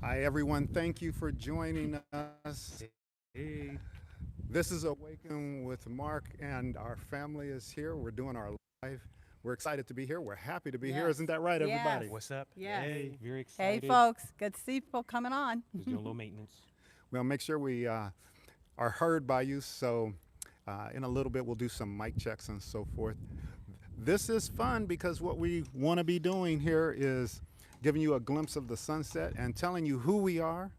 Hi, everyone. Thank you for joining us. Hey, This is Awaken with Mark, and our family is here. We're doing our live. We're excited to be here. We're happy to be here. Yes. Isn't that right, Yes. everybody? what's up? Yes. Hey, very Hey, excited. folks. Good to see people coming on. Just doing a little maintenance. We'll make sure we are heard by you. So, in a little bit, we'll do some mic checks and so forth. This is fun because what we want to be doing here is giving you a glimpse of the sunset and telling you who we are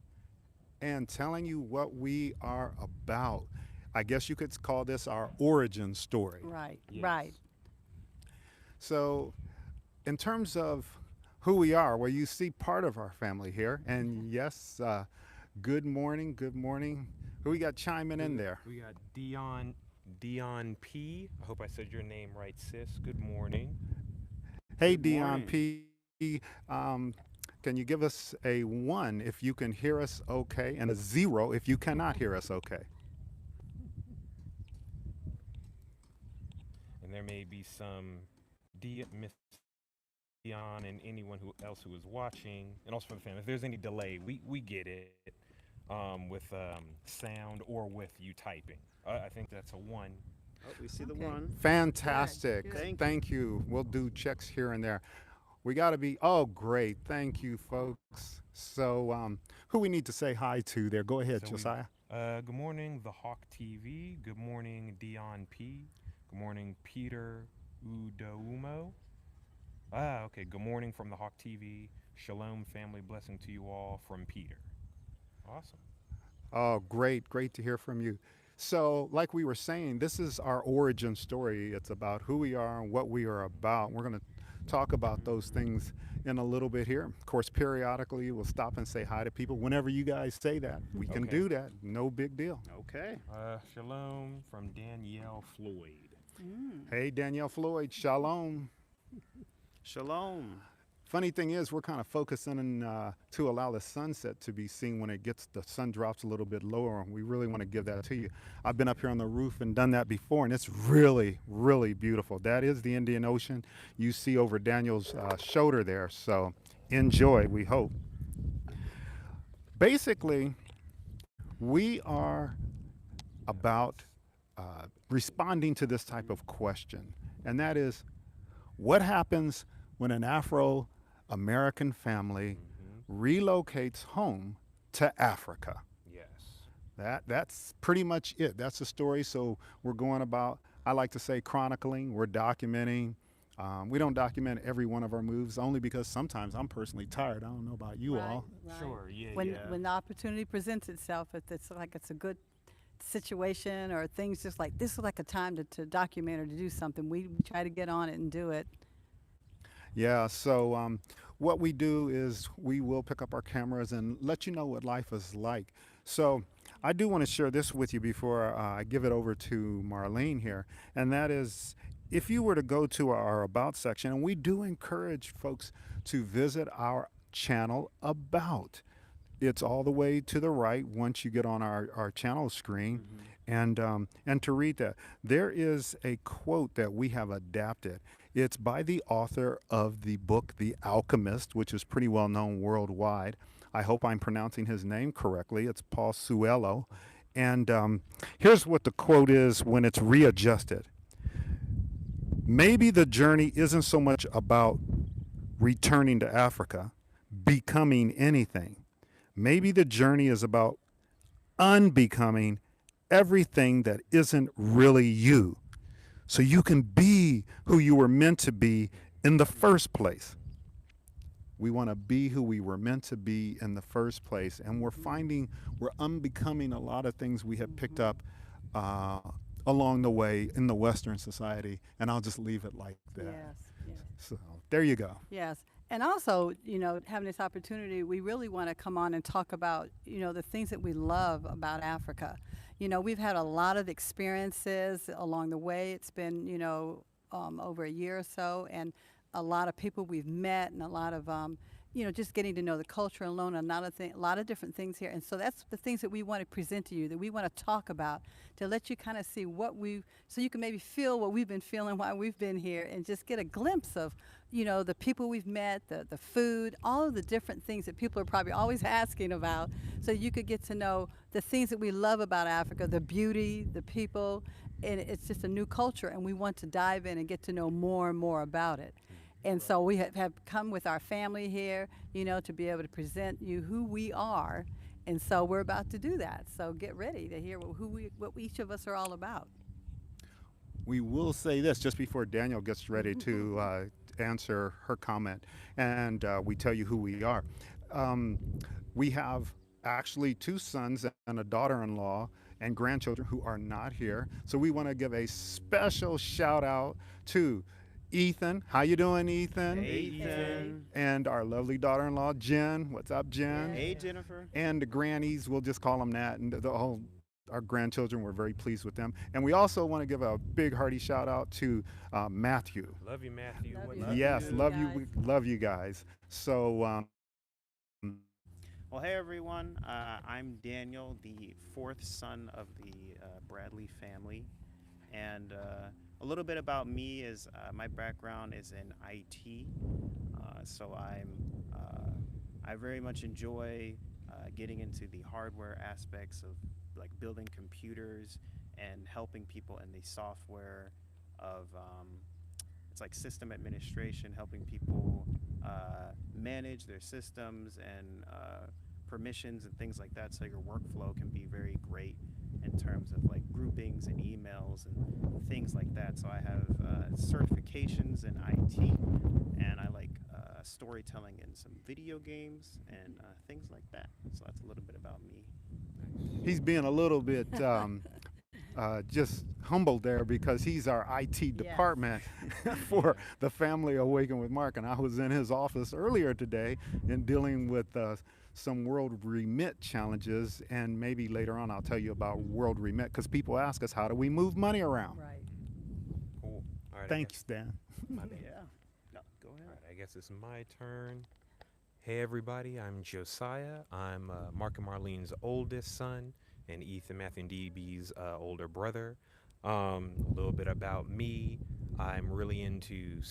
and telling you what we are about. I guess you could call this our origin story. Right. Right. Yes. So, in terms of who we are, well, you see part of our family here. And yes, good morning. Good morning. Who we got chiming in there? We got Dion P. I hope I said your name right, sis. Good morning. Hey, Good Dion morning. P. Can you give us a one if you can hear us okay, and a zero if you cannot hear us okay? And there may be some Miss Dion and anyone who else who is watching, and also for the family. If there's any delay, we get it with sound or with you typing. I think that's a one. Oh, we see the Okay. one. Good. Fantastic. Good. Thank you. Thank you. We'll do checks here and there. We got to be, oh, great. Thank you, folks. So, who we need to say hi to there? Go ahead, So we, Josiah. good morning, the Hawk TV. Good morning, Dion P. Good morning, Peter Udoumo. Okay. Good morning from the Hawk TV. Shalom, family, blessing to you all from Peter. Awesome. Oh, great. Great to hear from you. So, like we were saying, this is our origin story. It's about who we are and what we are about. We're going to talk about those things in a little bit here. Of course, periodically, we'll stop and say hi to people. Whenever you guys say that, we can Okay. do that. No big deal. Okay. Shalom from Danielle Floyd. Mm. Hey, Danielle Floyd, shalom. Shalom. Funny thing is, we're kind of focusing to allow the sunset to be seen when the sun drops a little bit lower. And we really want to give that to you. I've been up here on the roof and done that before, and it's really, really beautiful. That is the Indian Ocean you see over Daniel's shoulder there. So enjoy, we hope. Basically, we are about responding to this type of question, and that is what happens when an Afro American family Mm-hmm. relocates home to Africa? Yes. That's pretty much it. That's the story. So we're going about, I like to say, chronicling, we're documenting. We don't document every one of our moves only because sometimes I'm personally tired. I don't know about you Right. all. Right. Sure. Yeah. When Yeah. when the opportunity presents itself, if it's like it's a good situation or things just like this is like a time to document or to do something, we try to get on it and do it. Yeah, so what we do is we will pick up our cameras and let you know what life is like. So I do want to share this with you before I give it over to Marlene here, and that is if you were to go to our About section, and we do encourage folks to visit our channel About. It's all the way to the right once you get on our channel screen. Mm-hmm. And to read that, there is a quote that we have adapted. It's by the author of the book The Alchemist, which is pretty well known worldwide. I hope I'm pronouncing his name correctly. It's Paul Suello. And here's what the quote is when it's readjusted. Maybe the journey isn't so much about returning to Africa, becoming anything. Maybe the journey is about unbecoming everything that isn't really you. So you can be who you were meant to be in the first place. We want to be who we were meant to be in the first place. And we're finding we're unbecoming a lot of things we have picked up uh, along the way in the Western society. And I'll just leave it like that. Yes. Yes. So there you go. Yes. And also, having this opportunity, we really want to come on and talk about, the things that we love about Africa. We've had a lot of experiences along the way. It's been, over a year or so, and a lot of people we've met, and a lot of, just getting to know the culture and learn a lot of different things here. And so that's the things that we want to present to you, that we want to talk about, to let you kind of see so you can maybe feel what we've been feeling while we've been here, and just get a glimpse of, the people we've met, the food, all of the different things that people are probably always asking about. So you could get to know the things that we love about Africa, the beauty, the people, and it's just a new culture, and we want to dive in and get to know more and more about it. And Right. so we have come with our family here, to be able to present you who we are. And so we're about to do that. So get ready to hear what each of us are all about. We will say this just before Daniel gets ready to answer her comment, and we tell you who we are. Um, we have actually two sons and a daughter-in-law and grandchildren who are not here. So we want to give a special shout out to Ethan. How you doing, Ethan? Hey, Hey. Ethan. And our lovely daughter-in-law, Jen. What's up, Jen? Hey, Jennifer. And the grannies, we'll just call them that, and the whole our grandchildren. We're very pleased with them, and we also want to give a big hearty shout out to Matthew. Love you, Matthew. Love What's you. up? Yes, you love you, guys. love you guys. So Well, hey, everyone. I'm Daniel, the fourth son of the Bradley family. And a little bit about me is my background is in IT. So I very much enjoy getting into the hardware aspects of like building computers and helping people in the software of it's like system administration, helping people manage their systems and permissions and things like that, so your workflow can be very great in terms of like groupings and emails and things like that. So I have certifications in IT, and I like storytelling in some video games and things like that. So that's a little bit about me. he's being a little bit just humbled there because he's our IT Yes. department for the Family Awaken with Mark, and I was in his office earlier today in dealing with some World Remit challenges, and maybe later on I'll tell you about World Remit because people ask us how do we move money around. Right. Cool. All right. Thanks, Dan. My bad. Yeah. No, go All ahead. right. I guess it's my turn. Hey, everybody. I'm Josiah. I'm Mark and Marlene's oldest son and Ethan, Matthew, and DB's older brother. A little bit about me. I'm really into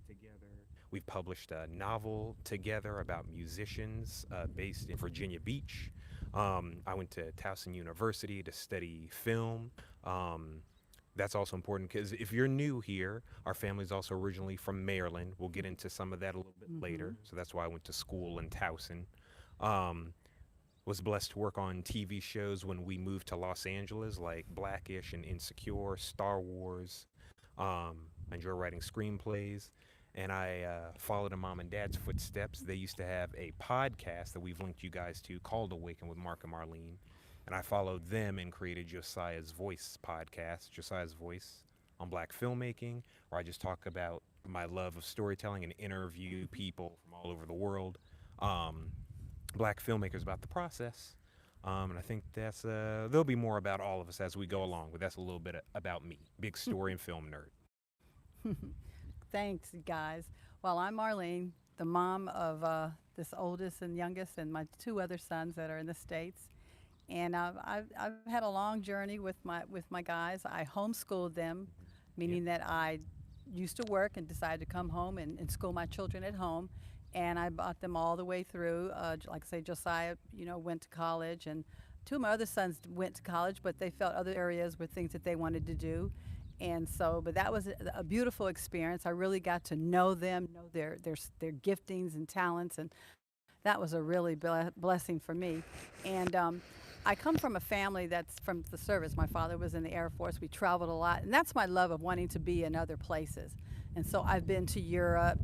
together. We've published a novel together about musicians based in Virginia Beach. I went to Towson University to study film. That's also important because if you're new here, our family's also originally from Maryland. We'll get into some of that a little bit later. So that's why I went to school in Towson. Um, was blessed to work on TV shows when we moved to Los Angeles, like Blackish and Insecure, Star Wars. I enjoy writing screenplays, and I followed in mom and dad's footsteps. They used to have a podcast that we've linked you guys to called Awaken with Mark and Marlene, and I followed them and created Josiah's Voice podcast, Josiah's Voice on Black filmmaking, where I just talk about my love of storytelling and interview people from all over the world. Black filmmakers about the process. And I think there'll be more about all of us as we go along, but that's a little bit about me. Big story and film nerd. Thanks, guys. Well, I'm Marlene, the mom of this oldest and youngest, and my two other sons that are in the States. And I've had a long journey with my guys. I homeschooled them, meaning that I used to work and decided to come home and school my children at home. And I brought them all the way through. Like I say, Josiah, went to college, and two of my other sons went to college, but they felt other areas were things that they wanted to do. And so, but that was a beautiful experience. I really got to know them, know their giftings and talents, and that was a really blessing for me. And I come from a family that's from the service. My father was in the Air Force. We traveled a lot, and that's my love of wanting to be in other places. And so I've been to Europe,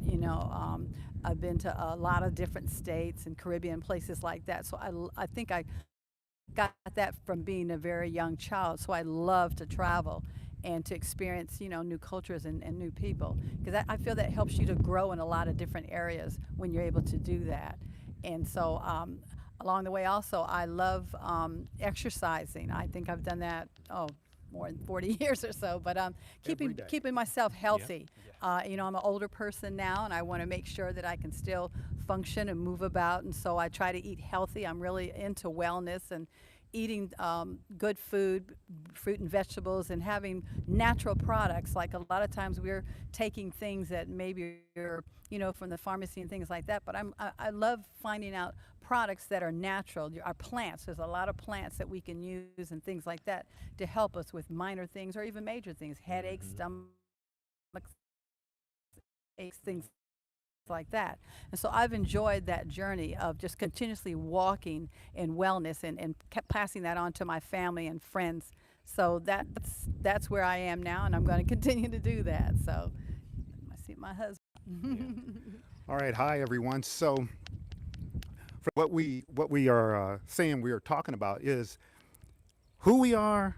I've been to a lot of different states and Caribbean places like that. So I think I got that from being a very young child. So I love to travel and to experience, new cultures and new people. Because I feel that helps you to grow in a lot of different areas when you're able to do that. And so along the way also, I love exercising. I think I've done that, more than 40 years or so. But Every day. keeping myself Yep. healthy. Yes. I'm an older person now, and I want to make sure that I can still function and move about. And so I try to eat healthy. I'm really into wellness and eating good food, fruit and vegetables, and having natural products. Like a lot of times we're taking things that maybe are, from the pharmacy and things like that. But I love finding out products that are natural. Our plants. There's a lot of plants that we can use and things like that to help us with minor things or even major things, headaches, Mm-hmm. stomach aches, things like that. And so I've enjoyed that journey of just continuously walking in wellness and kept passing that on to my family and friends. So that's where I am now, and I'm going to continue to do that. So I see my Yeah. husband. All right, hi everyone. So, for what we are saying, we are talking about is who we are,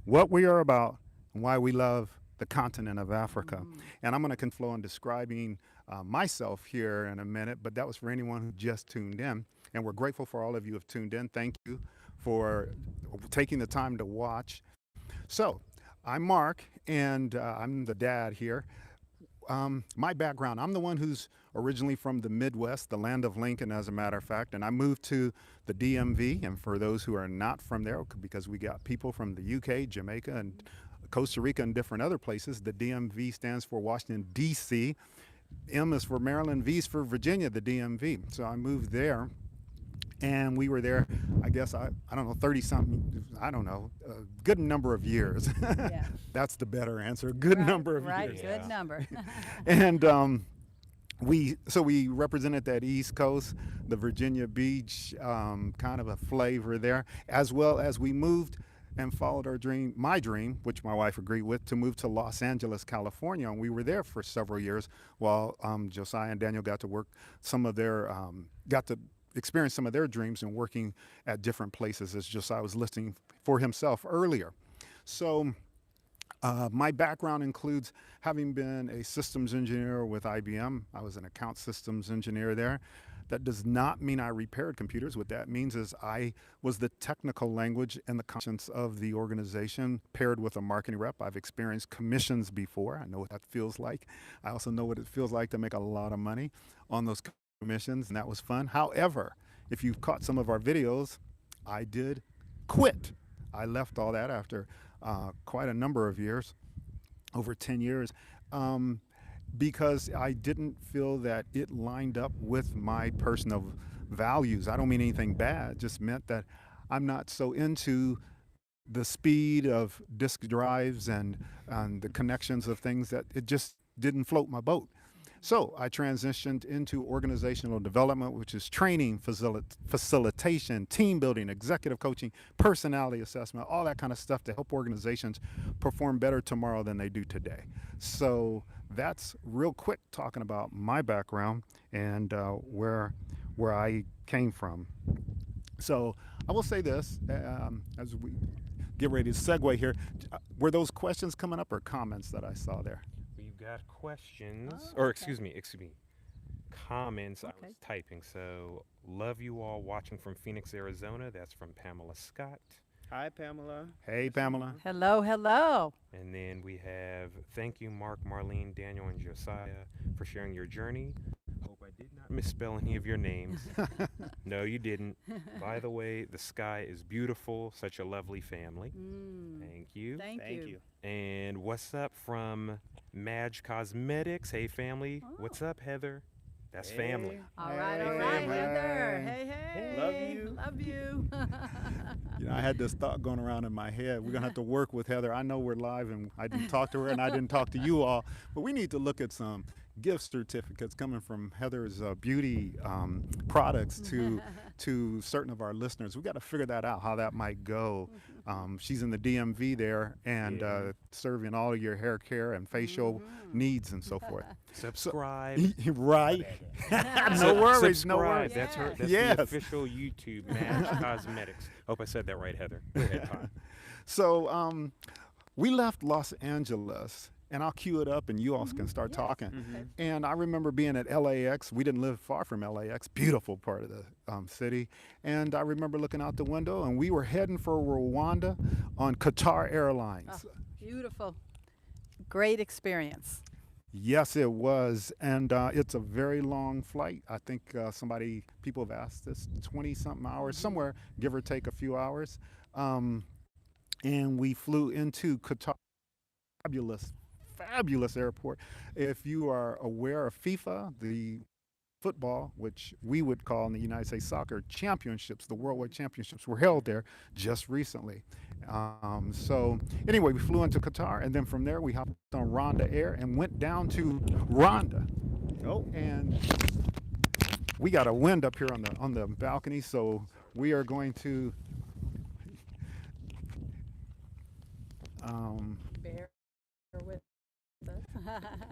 what we are about, and why we love the continent of Africa. And I'm going to flow on describing myself here in a minute, but that was for anyone who just tuned in. And we're grateful for all of you who have tuned in. Thank you for taking the time to watch. So, I'm Mark, and I'm the dad here. My background, I'm the one who's originally from the Midwest, the land of Lincoln, as a matter of fact, and I moved to the DMV. And for those who are not from there, because we got people from the UK, Jamaica, and Costa Rica, and different other places, the DMV stands for Washington, D.C. M is for Maryland, V is for Virginia, the DMV. So I moved there, and we were there, I guess, I don't know, 30 something, I don't know, a good number of years. Yeah. That's the better answer, good number of Right, years. good Yeah. number. And we represented that East Coast, the Virginia Beach kind of a flavor there, as well as we moved and followed our dream, my dream, which my wife agreed with, to move to Los Angeles, California. And we were there for several years while Josiah and Daniel got to work got to experience some of their dreams and working at different places, as Josiah was listing for himself earlier. So my background includes having been a systems engineer with IBM. I was an account systems engineer there. That does not mean I repaired computers. What that means is I was the technical language and the conscience of the organization paired with a marketing rep. I've experienced commissions before. I know what that feels like. I also know what it feels like to make a lot of money on those commissions, and that was fun. However, if you've caught some of our videos, I did quit. I left all that after quite a number of years, over 10 years, because I didn't feel that it lined up with my personal values. I don't mean anything bad, it just meant that I'm not so into the speed of disk drives and the connections of things, that it just didn't float my boat. So I transitioned into organizational development, which is training, facilitation, team building, executive coaching, personality assessment, all that kind of stuff to help organizations perform better tomorrow than they do today. So that's real quick talking about my background and where I came from. So I will say this as we get ready to segue here. Were those questions coming up or comments that I saw there? We've got questions, Oh, or okay. excuse me, comments. I Okay. was typing. So, love you all watching from Phoenix, Arizona. That's from Pamela Scott. Hi, Pamela. Hey, Pamela. Hello, hello. And then we have thank you, Mark, Marlene, Daniel, and Josiah for sharing your journey. Hope I did not misspell any of your names. No, you didn't. By the way, the sky is beautiful. Such a lovely family. Thank you. Thank Thank you. you. And what's up from Madge Cosmetics? Hey, family. What's up, Heather? That's family. All Hey, right, family. Heather. Hey, hey. Love you. Love you. I had this thought going around in my head. We're gonna have to work with Heather. I know we're live, and I didn't talk to her, and I didn't talk to you all, but we need to look at some gift certificates coming from Heather's beauty products to certain of our listeners. We got to figure that out, how that might go. She's in the DMV there, and Yeah. serving all of your hair care and facial needs and so forth. Subscribe. Right? no Sub- worries, no subscribe. worries. That's her. That's Yes. the official YouTube, Madge Cosmetics. Hope I said that right, Heather. Go ahead, Todd. So we left Los Angeles and I'll cue it up and you all can start Yes. talking. Okay. Mm-hmm. And I remember being at LAX. We didn't live far from LAX, beautiful part of the city. And I remember looking out the window and we were heading for Rwanda on Qatar Oh, Airlines. beautiful. Great experience. Yes, it was. And it's a very long flight. I think people have asked this 20 something hours, Hmm. somewhere, give or take a few hours. Um, and we flew into Qatar. Fabulous, fabulous airport. If you are aware of FIFA, the football, which we would call in the United States soccer championships, the worldwide championships were held there just recently. So anyway, we flew into Qatar, and then from there we hopped on Rwanda Air and went down to Rwanda. Oh, And we got a wind up here on the balcony, so we are going to. Um, Bear with us.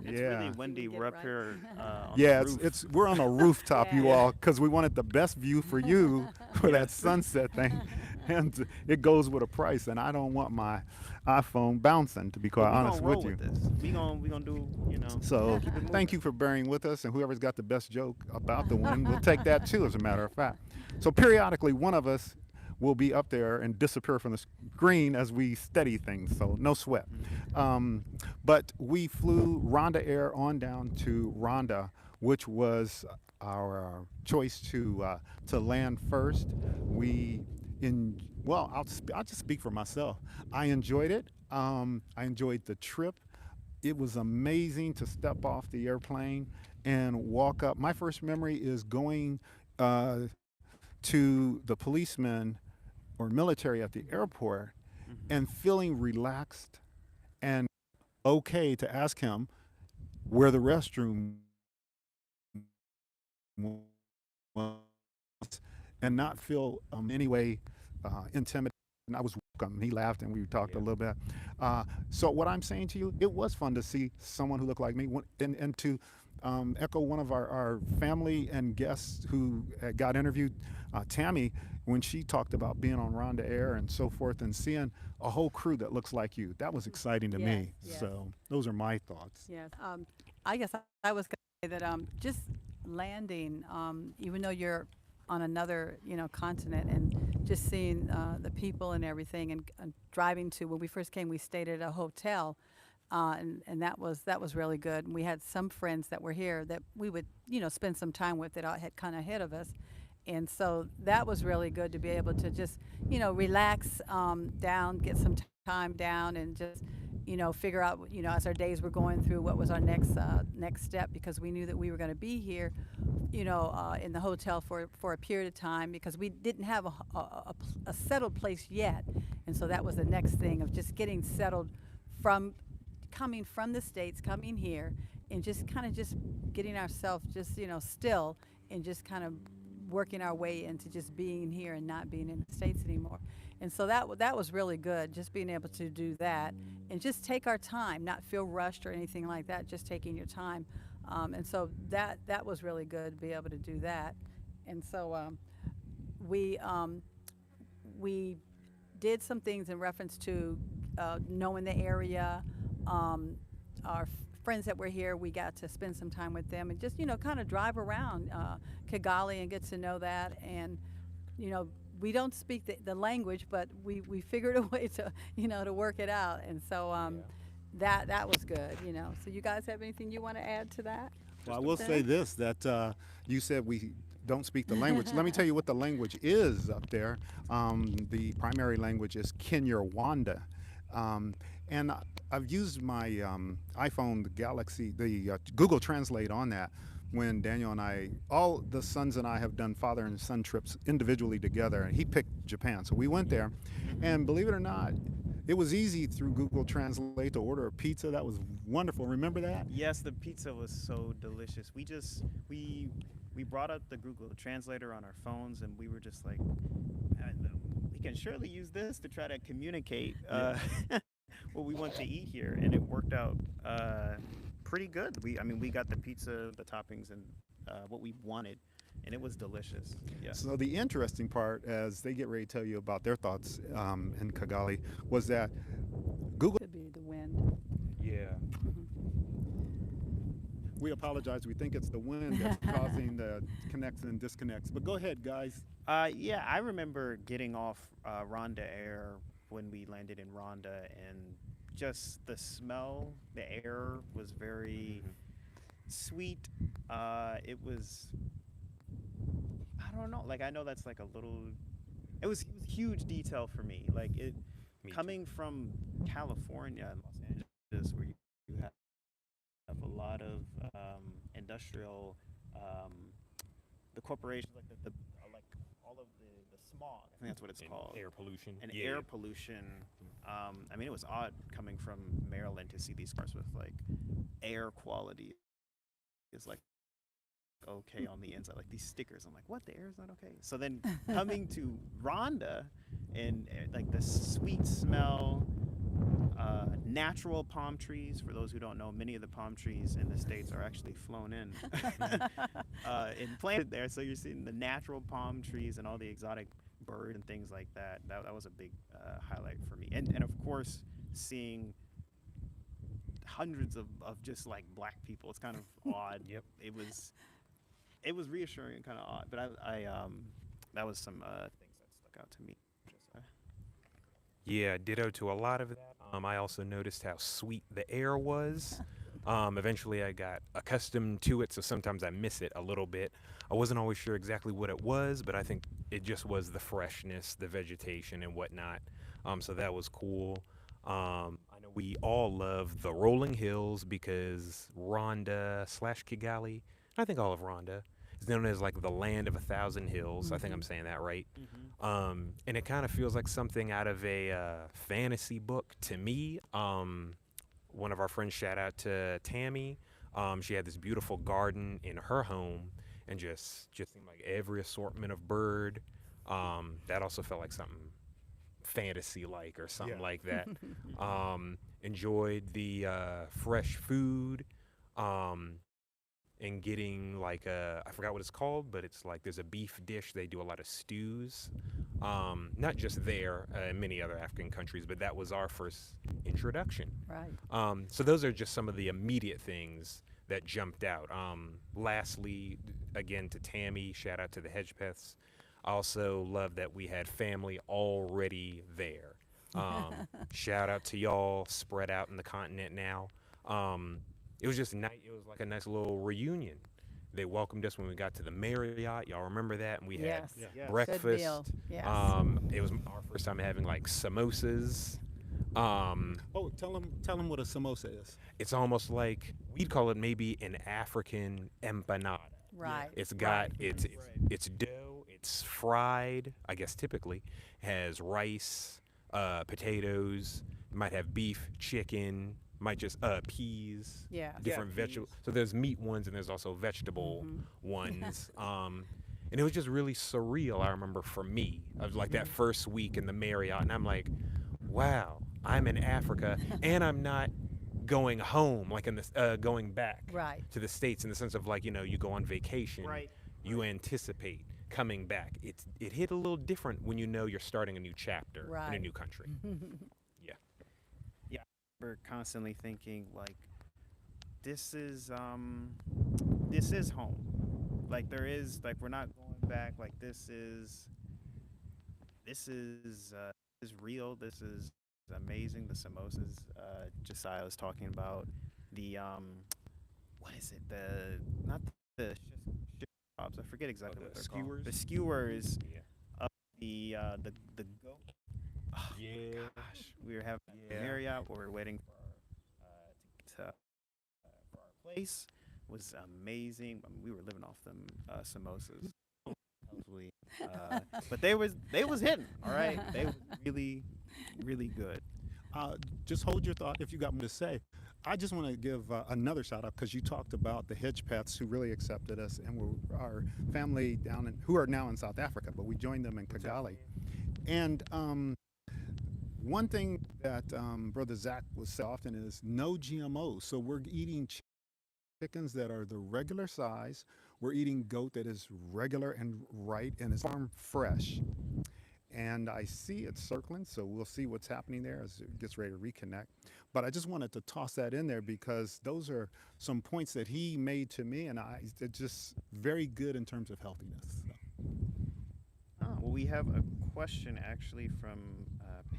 it's really yeah. See, we windy. get We're it up right. here on the Yeah, roof. it's we're on a rooftop, you Yeah. all, because we wanted the best view for you for that Yes. sunset thing, and it goes with a price. And I don't want my iPhone bouncing, to be But quite we gonna honest roll with you. with this. We gonna do. So Keep it thank moving. you for bearing with us, and whoever's got the best joke about the win, we'll take that too, as a matter of fact. So periodically, one of us will be up there and disappear from the screen as we steady things. So no sweat. Mhm. Um, but we flew Rwanda Air on down to Rwanda, which was our choice to land first. We in well, I'll just speak for myself. I enjoyed it. I enjoyed the trip. It was amazing to step off the airplane and walk up. My first memory is going uh, to the policeman or military at the airport Mhm. and feeling relaxed and okay to ask him where the restroom was and not feel any way intimidated. And I was welcome. He laughed and we talked a Yeah. little bit. So what I'm saying to you, it was fun to see someone who looked like me and to echo one of our family and guests who got interviewed, Tammy, when she talked about being on Rhonda Air and so forth and seeing a whole crew that looks like you. That was exciting to Yes, me. yes, So those are my thoughts. yes. I guess I was going to say that just landing, even though you're on another, continent, and just seeing the people and everything, and driving to when we first came, we stayed at a hotel, and that was really good. And we had some friends that were here that we would, spend some time with that had kind of ahead of us, and so that was really good to be able to just, relax down, get some time down, and just, figure out, as our days were going through, what was our next step, because we knew that we were going to be here, in the hotel for a period of time, because we didn't have a settled place yet, and so that was the next thing of just getting settled from coming from the states, coming here, and just kind of just getting ourselves just still, and just kind of working our way into just being here and not being in the states anymore. And so that was really good, just being able to do that and just take our time, not feel rushed or anything like that, just taking your time. And so that was really good to be able to do that. And so we we did some things in reference to knowing the area. Um, our friends that were here, we got to spend some time with them and just, kind of drive around Kigali and get to know that. And, we don't speak the language, but we figured a way to, to work it out. And so Yeah. that was good, So you guys have anything you want to add to that? Well, I Just a will say Then? this that you said we don't speak the language. Let me tell you what the language is up there. The primary language is Kinyarwanda. Um, and I've used my iPhone, the Galaxy, the Google Translate on that when Daniel and I, all the sons and I have done father and son trips individually together. And he picked Japan. So we went there. Mhm. And believe it or not, it was easy through Google Translate to order a pizza. That was wonderful. Remember that? Yes, the pizza was so delicious. We brought up the Google Translator on our phones, and we were just like, we can surely use this to try to communicate Yeah. what we want to eat here, and it worked out pretty good. We got the pizza, the toppings, and what we wanted, and it was delicious. Yeah. So the interesting part, as they get ready to tell you about their thoughts in Kigali, was that Google Could be the wind. Yeah. We apologize. We think it's the wind that's causing the connects and disconnects. But go ahead, guys. Yeah, I remember getting off Rhonda Air when we landed in Rhonda, and just the smell, the air was very Hmm. sweet. It was, I don't know, like I know that's like a little, it was huge detail for me. Like it Me too. coming from California and Los Angeles, where you have a lot of industrial, um, the corporations, like like all of the smog. I think that's what it's And called. air pollution. And Yeah, air yeah. pollution. I mean, it was odd coming from Maryland to see these cars with like air quality is like okay on the inside, like these stickers. I'm like, what? The air is not okay. So then coming to Rhonda and like the sweet smell, natural palm trees. For those who don't know, many of the palm trees in the states are actually flown in and planted there. So you're seeing the natural palm trees and all the exotic birds and things like that. That was a big highlight for me. And of course, seeing hundreds of just like black people. It's kind of odd. Yep. It was reassuring and kind of odd. But that was some things that stuck out to me. Just, Yeah, ditto to a lot of that. I also noticed how sweet the air was. Eventually, I got accustomed to it, so sometimes I miss it a little bit. I wasn't always sure exactly what it was, but I think it just was the freshness, the vegetation, and whatnot. So that was cool. I know we all love the rolling hills because Rhonda slash Kigali, I think all of Rhonda, is known as like the land of a thousand hills. I think I'm Hmm. saying that right. mm-hmm. And it kind of feels like something out of a fantasy book to me. One of our friends, shout out to Tammy. She had this beautiful garden in her home, and just seemed like every assortment of bird. That also felt like something fantasy like or something Yeah. like that. Mm-hmm. Enjoyed the fresh food. Um, and getting like I forgot what it's called, but it's like there's a beef dish. They do a lot of stews, not just there, in many other African countries, but that was our first introduction. Right. So those are just some of the immediate things that jumped out. Lastly, again to Tammy, shout out to the Hedgepeths. I also love that we had family already there. Shout out to y'all spread out in the continent now. Um, it was just nice. It was like a nice little reunion. They welcomed us when we got to the Marriott. Y'all remember that? And we had Yes. Yeah. Yes. Good breakfast. meal. Yes. It was our first time having like samosas. Um, Oh, tell them what a samosa is. it's almost like we'd call it maybe an African empanada. Yeah. Right. It's got Right. Right. it's dough. It's fried. I guess typically has rice, potatoes. You might have beef, chicken. Might just peas, Yes. Yeah, different vegetables. peas. So there's meat ones and there's also vegetable Hmm. ones. And it was just really surreal. I remember for me, of like that first week in the Marriott, and I'm like, wow, I'm in Africa, and I'm not going home, like in this, going back Right. to the States in the sense of like, you go on vacation, Right. you Right. anticipate coming back. It hit a little different when you know you're starting a new chapter in a Right. new country. Yeah. Yeah. We're constantly thinking like this is home. Like there is like we're not going back. Like this is real. This is amazing. The samosas Josiah was talking about. The what is it? The not the shish kebabs. I forget exactly the what they're called. skewers? The skewers. Yeah. The goat. Oh Yeah. my gosh, we were having Yeah. Marriott where we are waiting for for our place was amazing. I mean, we were living off them samosas. Hopefully, but they was hitting. All right, they was really really good. Just hold your thought if you got more to say. I just want to give another shout out because you talked about the Hedgepeths who really accepted us and were our family down in who are now in South Africa, but we joined them in Kigali. And one thing that Brother Zach will say often is no GMOs. So we're eating chickens that are the regular size. We're eating goat that is regular and right and is farm fresh. and I see it circling, so we'll see what's happening there as it gets ready to reconnect. But I just wanted to toss that in there because those are some points that he made to me, and it's just very good in terms of healthiness. So. Oh, well, we have a question actually from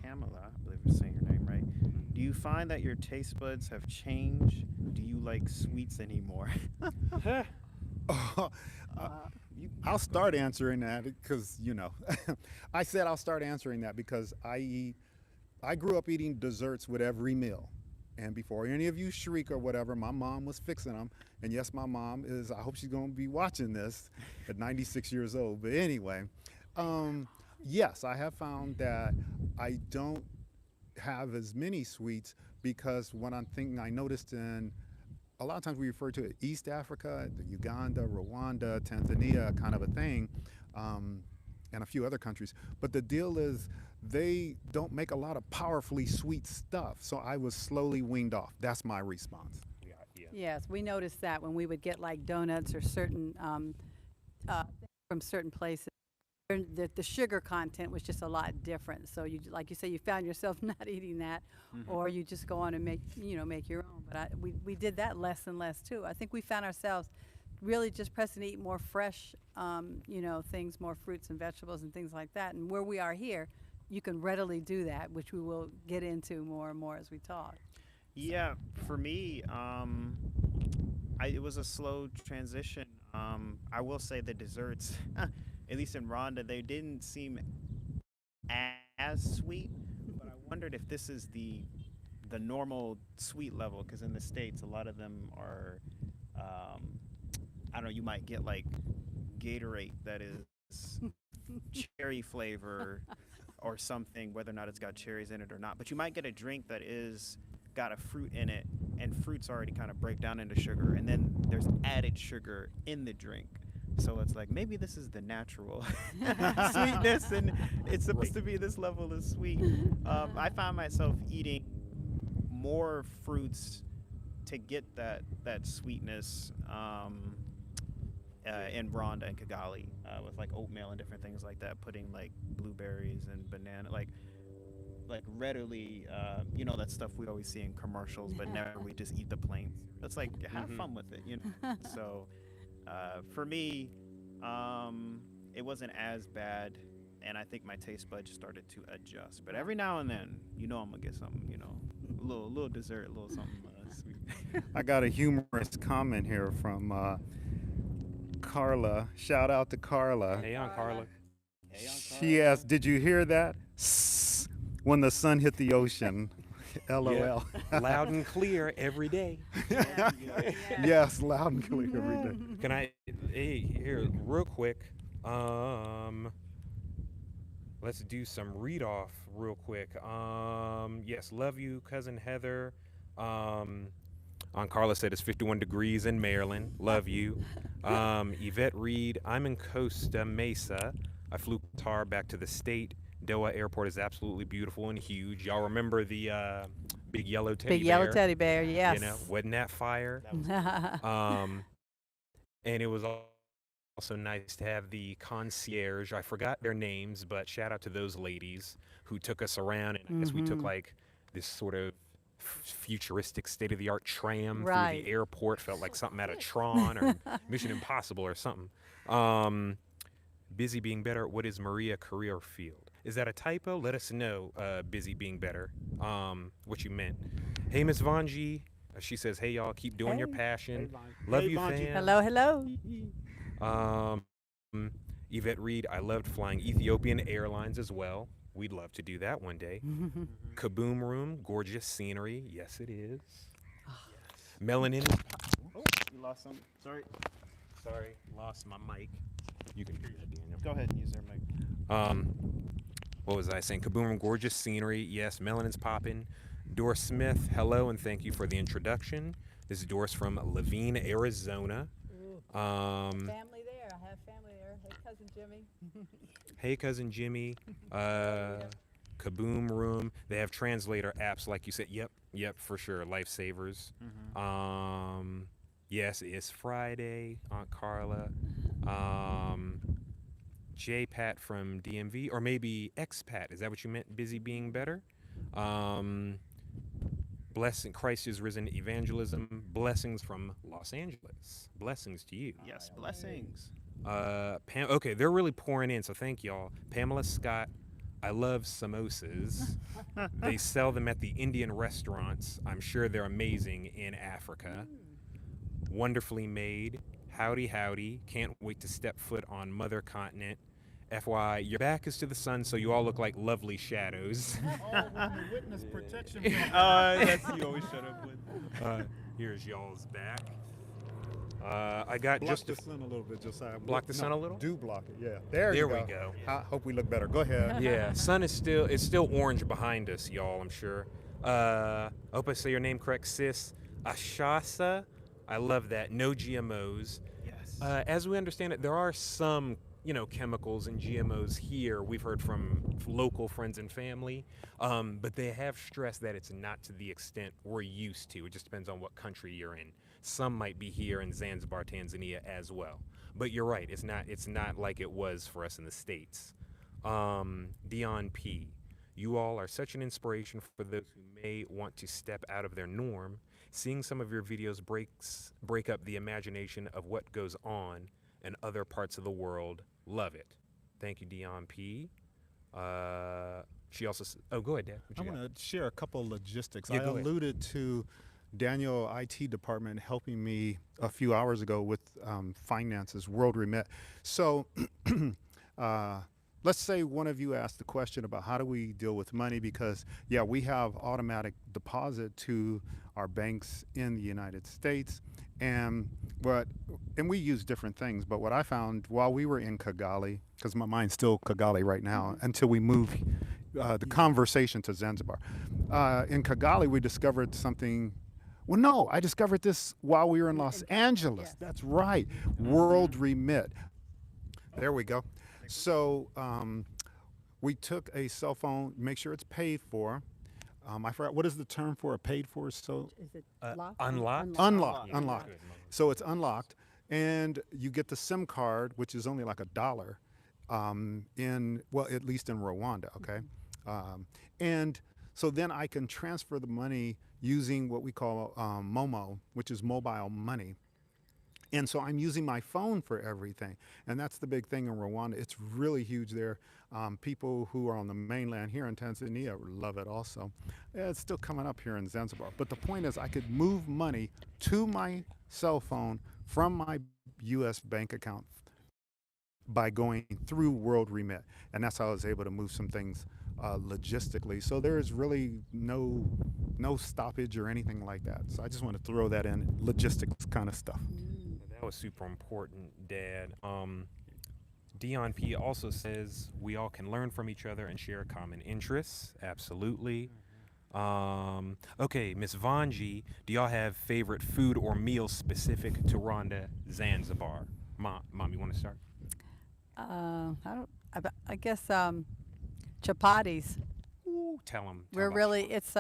Pamela. I believe we're saying your name right. Do you find that your taste buds have changed? Do you like sweets anymore? Uh, You I'll go start ahead. answering that because I said I'll start answering that because I grew up eating desserts with every meal. And before any of you shriek or whatever, my mom was fixing them. And yes, my mom is, I hope she's going to be watching this at 96 years old. But anyway, um, yes, I have found that I don't have as many sweets because what I'm thinking, I noticed in a lot of times we refer to it East Africa, the Uganda, Rwanda, Tanzania kind of a thing, um, and a few other countries. But the deal is they don't make a lot of powerfully sweet stuff. So I was slowly weaned off. That's my response. Yeah, yeah. Yes, we noticed that when we would get like donuts or certain from certain places. The sugar content was just a lot different. So you, like you say, you found yourself not eating that, Hmm. or you just go on and make make your own. But we did that less and less too. I think we found ourselves really just pressing to eat more fresh, things, more fruits and vegetables and things like that. And where we are here, you can readily do that, which we will get into more and more as we talk. So Yeah, for me, it was a slow transition. I will say the desserts, at least in Rwanda, they didn't seem as sweet. But I wondered if this is the normal sweet level, because in the States, a lot of them are, um, I don't know, you might get like Gatorade that is cherry flavor or something, whether or not it's got cherries in it or not. But you might get a drink that is got a fruit in it, and fruits already kind of break down into sugar, and then there's added sugar in the drink. So it's like maybe this is the natural sweetness, and it's supposed Right. to be this level of sweet. I found myself eating more fruits to get that sweetness. Yeah. In Rwanda and Kigali, with like oatmeal and different things like that, putting like blueberries and banana, like readily, that stuff we always see in commercials, but never we just eat the plain. It's like have Mm-hmm. fun with it. So for me, it wasn't as bad, and I think my taste buds started to adjust. But every now and then, I'm gonna get something, a little dessert, a little something sweet. I got a humorous comment here from Carla. Shout out to Carla. Hey, Hey, Aunt Carla. Carla. Hey, Aunt She Carla. asked, "Did you hear that? When the sun hit the ocean." Yeah. LOL. Loud and clear every day. There Yes, we go. yes. Yes, loud and clear every day. Can I? Hey, here, real quick. Um, let's do some read off real quick. Yes, love you, cousin Heather. Um, Aunt Carla said it's 51 degrees in Maryland. Love you. Yvette Reed, I'm in Costa Mesa. I flew Qatar back to the state. Doha Airport is absolutely beautiful and huge. Y'all remember the big yellow Big teddy yellow bear? teddy bear, yes. Wasn't that fire? That was cool. Um, and it was also nice to have the concierge. I forgot their names, but shout out to those ladies who took us around. And I guess we took Hmm. like this sort of futuristic state of the art tram through the Right. airport. Felt like something out of Tron or Mission Impossible or something. Um, busy being better. What is Maria career field? Is that a typo? Let us know. Busy being better. What you meant. Hey, Miss Vanji. She says, "Hey y'all, keep doing your Hey, passion. Von. Love Hey, you, Vonji. Hello, fam." hello. Um, Yvette Reed, I loved flying Ethiopian Airlines as well. We'd love to do that one day. Hmm. Kaboom Room, gorgeous scenery. Yes, it is. Yes. Melanin. Oh, you lost some. Sorry. Sorry, lost my mic. You can hear that, Daniel. Go ahead and use their mic. Um, what was I saying? Kaboom Room, gorgeous scenery. Yes, melanin's popping. Doris Smith, hello and thank you for the introduction. This is Doris from Levine, Arizona. Ooh, Um, family there. I have family there. Hey, cousin Jimmy. hey, cousin Jimmy. Love you. Kaboom Room. They have translator apps, like you said. Yep, yep, for sure. Lifesavers. Hmm. Yes, it's Friday, Aunt Carla. Um, J-Pat from DMV, or maybe X-Pat. Is that what you meant? Busy being better? Um, Blessing, Christ is risen evangelism. Blessings from Los Angeles. Blessings to you. Yes, blessings. Okay, they're really pouring in, so thank y'all. Pamela Scott, I love samosas. They sell them at the Indian restaurants. I'm sure they're amazing in Africa. Wonderfully made. Howdy, howdy. Can't wait to step foot on Mother Continent. FYI, your back is to the sun, so you all look like lovely shadows. Oh, we're in the witness protection That's you always shut up with. Uh, Here's y'all's back. I got Block just the sun a little bit, Josiah. Block the sun a little? Do block it, yeah. There There you we go. go. I hope we look better. Go ahead. Yeah, sun is still orange behind us, y'all. I'm sure. I hope I say your name correct, sis. Ashasa. I love that. No GMOs. Yes. As we understand it, there are some chemicals and GMOs here. We've heard from local friends and family, but they have stressed that it's not to the extent we're used to. It just depends on what country you're in. Some might be here in Zanzibar, Tanzania as well. But you're right. It's not like it was for us in the States. Dion P. You all are such an inspiration for those who may want to step out of their norm. Seeing some of your videos break up the imagination of what goes on in other parts of the world. Love it. Thank you, Dion P. She also oh, go ahead, Dad. What I you got? want to share a couple of logistics. Yeah, I go ahead. alluded to Daniel IT department helping me a few hours ago with finances, World Remit. So let's say one of you asked the question about how do we deal with money, because yeah, we have automatic deposit to our banks in the United States, and we use different things. But what I found while we were in Kigali, because my mind's still Kigali right now until we move the conversation to Zanzibar. In Kigali, we discovered something. Well, no, I discovered this while we were in Los Angeles. Yes. That's right. World Remit. There we go. So we took a cell phone, make sure it's paid for. I forgot, what is the term for a paid for? So Is it Unlocked? locked? unlocked, Unlocked. unlocked. Good, So it's unlocked, and you get the SIM card, which is only like $1 at least in Rwanda, okay? And so then I can transfer the money using what we call Momo, which is mobile money. And so I'm using my phone for everything. And that's the big thing in Rwanda. It's really huge there. People who are on the mainland here in Tanzania love it also. It's still coming up here in Zanzibar. But the point is, I could move money to my cell phone from my U.S. bank account by going through World Remit. And that's how I was able to move some things logistically. So there is really no stoppage or anything like that. So I just want to throw that in, logistics kind of stuff. That was super important, Dad. Dion P also says we all can learn from each other and share common interests. Absolutely. Okay, Miss Vanji, do y'all have favorite food or meals specific to Rwanda, Zanzibar? Mom, you want to start? I guess chapatis. Ooh, tell them. We're really it's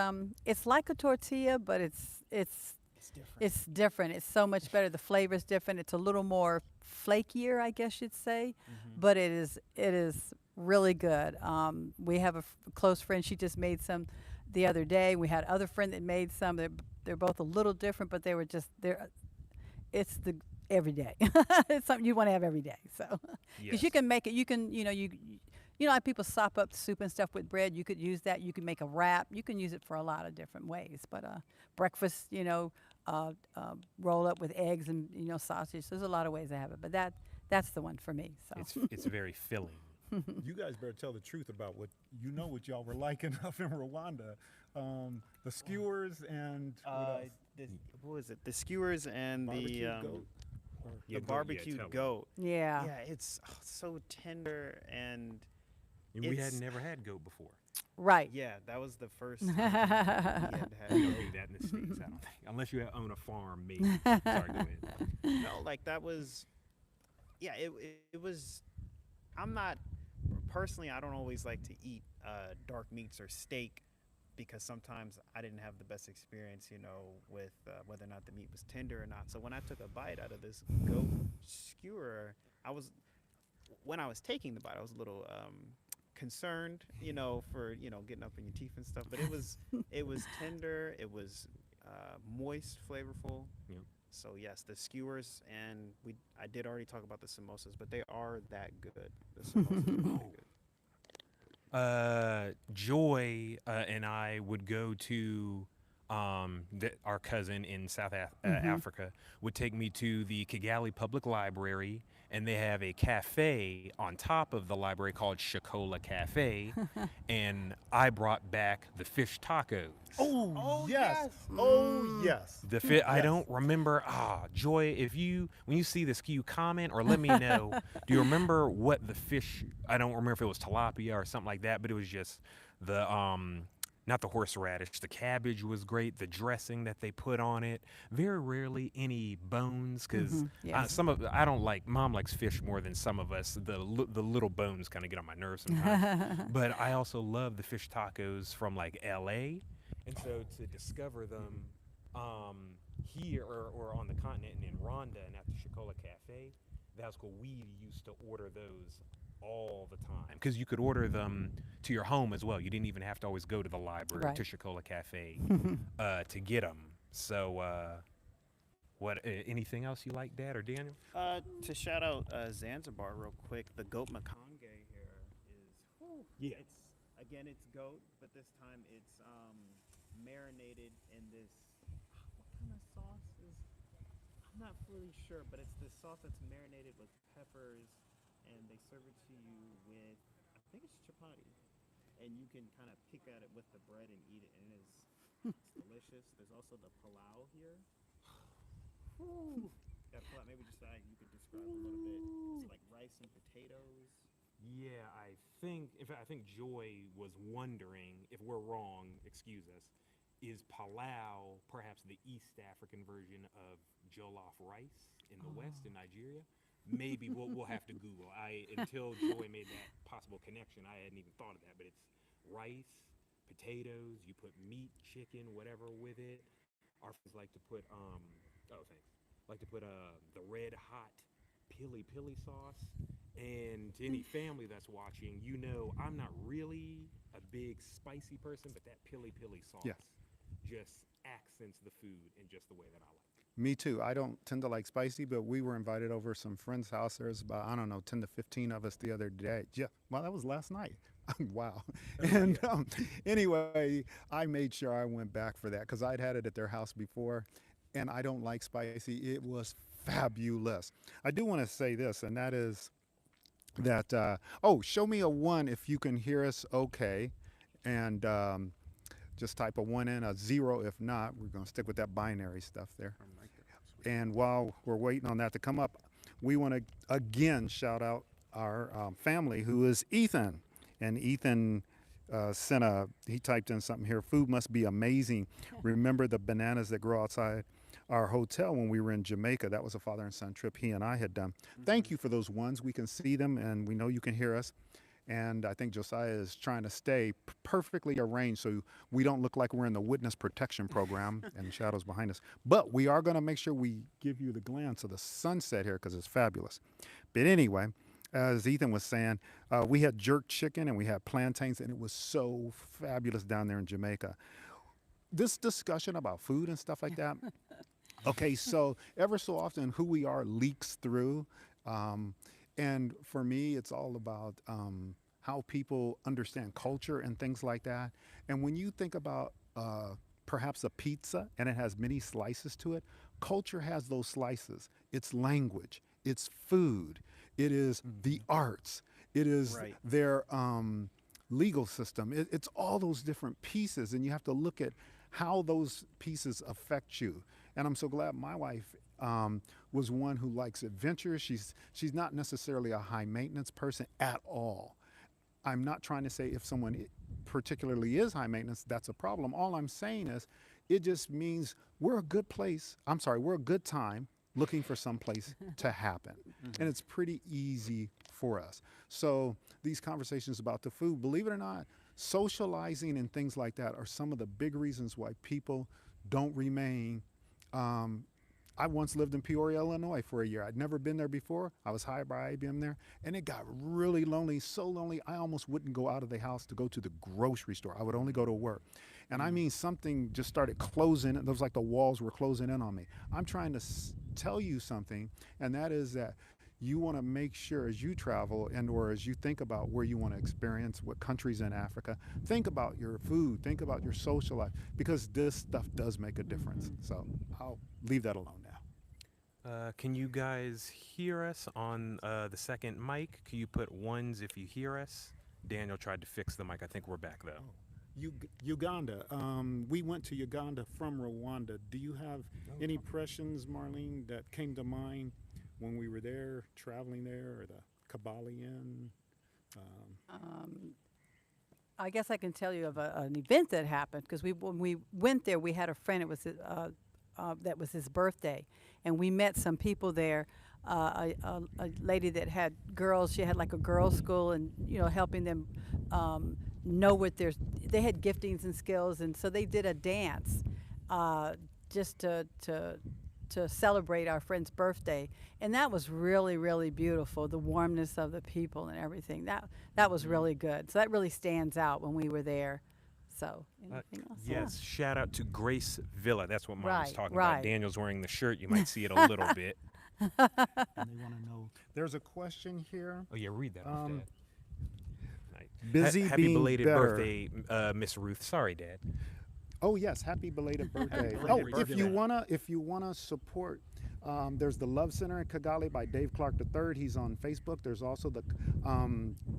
like a tortilla, but it's different. It's so much better. The flavor's different. It's a little more flakier, I guess you'd say, but it is really good. We have a close friend. She just made some the other day. We had other friend that made some. They're both a little different, but it's the every day. It's something you want to have every day. So because you can make it, you know how people sop up soup and stuff with bread. You could use that. You can make a wrap. You can use it for a lot of different ways. But breakfast, roll up with eggs and sausage. There's a lot of ways to have it. But that's the one for me. So It's very filling. You guys better tell the truth about what y'all were liking up in Rwanda. The skewers and What was it? The skewers and barbecue the goat. Yeah, the go- yeah, barbecued tell 'em. goat. yeah. Yeah, it's so tender and We had It's- never had goat before. Right. yeah, that was the first time we We had don't goat. do that in the States, I don't think. Unless you own a farm, maybe. Sorry, go ahead. No, like that was, yeah, it was. I'm not personally. I don't always like to eat dark meats or steak because sometimes I didn't have the best experience, with whether or not the meat was tender or not. So when I took a bite out of this goat skewer, when I was taking the bite, I was a little concerned, for getting up in your teeth and stuff. But it was tender. It was moist, flavorful. Yep. So yes, the skewers, and I did already talk about the samosas, but they are that good. The samosas are really good. Joy and I would go to our cousin in Africa would take me to the Kigali Public Library, and they have a cafe on top of the library called Shakola Cafe, and I brought back the fish tacos. Oh, Oh yes. yes. Oh, yes. The fit. I Yes. don't remember. Joy, if you when you see this, can you comment or let me know? Do you remember what the fish? I don't remember if it was tilapia or something like that, but it was just the not the horseradish. The cabbage was great. The dressing that they put on it. Very rarely any bones, because Yes. some of I don't like. Mom likes fish more than some of us. The little bones kind of get on my nerves sometimes. But I also love the fish tacos from like L.A. And so to discover them here or on the continent and in Rwanda and at the Shakola Cafe, that's cool. We used to order those all the time because you could order them to your home as well. You didn't even have to always go to the library Right. to Shakola Cafe to get them. So, what? Anything else you like, Dad or Daniel? To shout out Zanzibar real quick, the goat makange here is. Whew, Yeah. it's goat, but this time it's marinated in this. What kind of sauce is? I'm not fully sure, but it's this sauce that's marinated with peppers, and they serve it to you with. I think it's chapati, and you can kind of pick at it with the bread and eat it, and it's delicious. There's also the palau here. Whew. That palau, maybe just you could describe a little bit. It's like rice and potatoes. Yeah, I think Joy was wondering if we're wrong. Excuse us. Is palau perhaps the East African version of jollof rice in the West in Nigeria? Maybe we'll have to Google. Until Joy made that possible connection, I hadn't even thought of that. But it's rice, potatoes. You put meat, chicken, whatever with it. Our friends like to put oh thanks, like to put the red hot pili sauce. And to any family that's watching, I'm not really a big spicy person, but that pili sauce Yeah. just accents the food in just the way that I like. Me too. I don't tend to like spicy, but we were invited over some friend's house. There's about, I don't know, 10 to 15 of us the other day. Yeah. Well, that was last night. Wow. And anyway, I made sure I went back for that because I'd had it at their house before, and I don't like spicy. It was fabulous. I do want to say this, and that is that, show me a one if you can hear us okay. And just type a one in, a zero if not. We're going to stick with that binary stuff there. And while we're waiting on that to come up, we want to again shout out our family who is Ethan. And Ethan he typed in something here. Food must be amazing. Remember the bananas that grow outside our hotel when we were in Jamaica? That was a father and son trip he and I had done. Thank you for those ones. We can see them and we know you can hear us. And I think Josiah is trying to stay perfectly arranged so we don't look like we're in the witness protection program and shadows behind us. But we are going to make sure we give you the glance of the sunset here because it's fabulous. But anyway, as Ethan was saying, we had jerk chicken and we had plantains, and it was so fabulous down there in Jamaica. This discussion about food and stuff like that. Okay, so ever so often who we are leaks through. And for me, it's all about how people understand culture and things like that. And when you think about perhaps a pizza and it has many slices to it, culture has those slices. It's language, it's food, it is the arts, it is Right. their legal system. It's all those different pieces, and you have to look at how those pieces affect you. And I'm so glad my wife was one who likes adventure. She's not necessarily a high maintenance person at all. I'm not trying to say if someone particularly is high maintenance, that's a problem. All I'm saying is it just means we're a good place. I'm sorry, we're a good time looking for some place to happen. And it's pretty easy for us. So these conversations about the food, believe it or not, socializing and things like that are some of the big reasons why people don't remain I once lived in Peoria, Illinois for a year. I'd never been there before. I was hired by IBM there, and it got really lonely, so lonely I almost wouldn't go out of the house to go to the grocery store. I would only go to work. And I Mm. mean, something just started closing. It was like the walls were closing in on me. I'm trying to tell you something, and that is that you want to make sure as you travel and or as you think about where you want to experience what countries in Africa, think about your food, think about your social life, because this stuff does make a difference. So I'll leave that alone now. Can you guys hear us on the second mic? Can you put ones if you hear us? Daniel tried to fix the mic. I think we're back though. Oh, Uganda. We went to Uganda from Rwanda. Do you have any impressions, Marlene, that came to mind when we were there, traveling there, or the Kabali Inn? Um, Um, I guess I can tell you of an event that happened because when we went there, we had a friend. It was that was his birthday, and we met some people there. A lady that had girls. She had like a girls' school, and helping them know what they had giftings and skills, and so they did a dance uh, just to celebrate our friend's birthday, and that was really really beautiful. The warmness of the people and everything that was Mhm. really good. So that really stands out when we were there. So Uh, anything else? Yeah. yes, shout out to Grace Villa. That's what Mom was Right. talking about. Right. Daniel's wearing the shirt. You might see it a little bit. and they want to know. There's a question here. Oh yeah, read that off, Um, Dad. Nice. busy Happy being belated better. birthday, Miss Ruth. Sorry, Dad. Oh yes, happy belated birthday. belated Oh, birthday. if you wanna support, there's the Love Center in Kigali by Dave Clark III. He's on Facebook. There's also the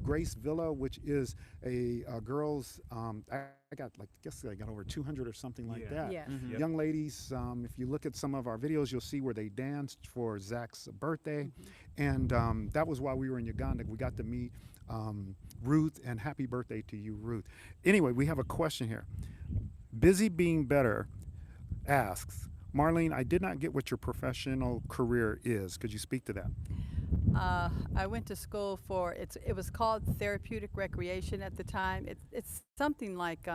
Grace Villa, which is a girls. I got like guess I got over 200 or something like Yeah. that. Yes. Mhm. Yep. Young ladies, if you look at some of our videos, you'll see where they danced for Zach's birthday, and that was while we were in Uganda. We got to meet Ruth, and happy birthday to you, Ruth. Anyway, we have a question here. Busy Being Better asks, Marlene, I did not get what your professional career is. Could you speak to that? I went to school for it was called therapeutic recreation at the time. It's something like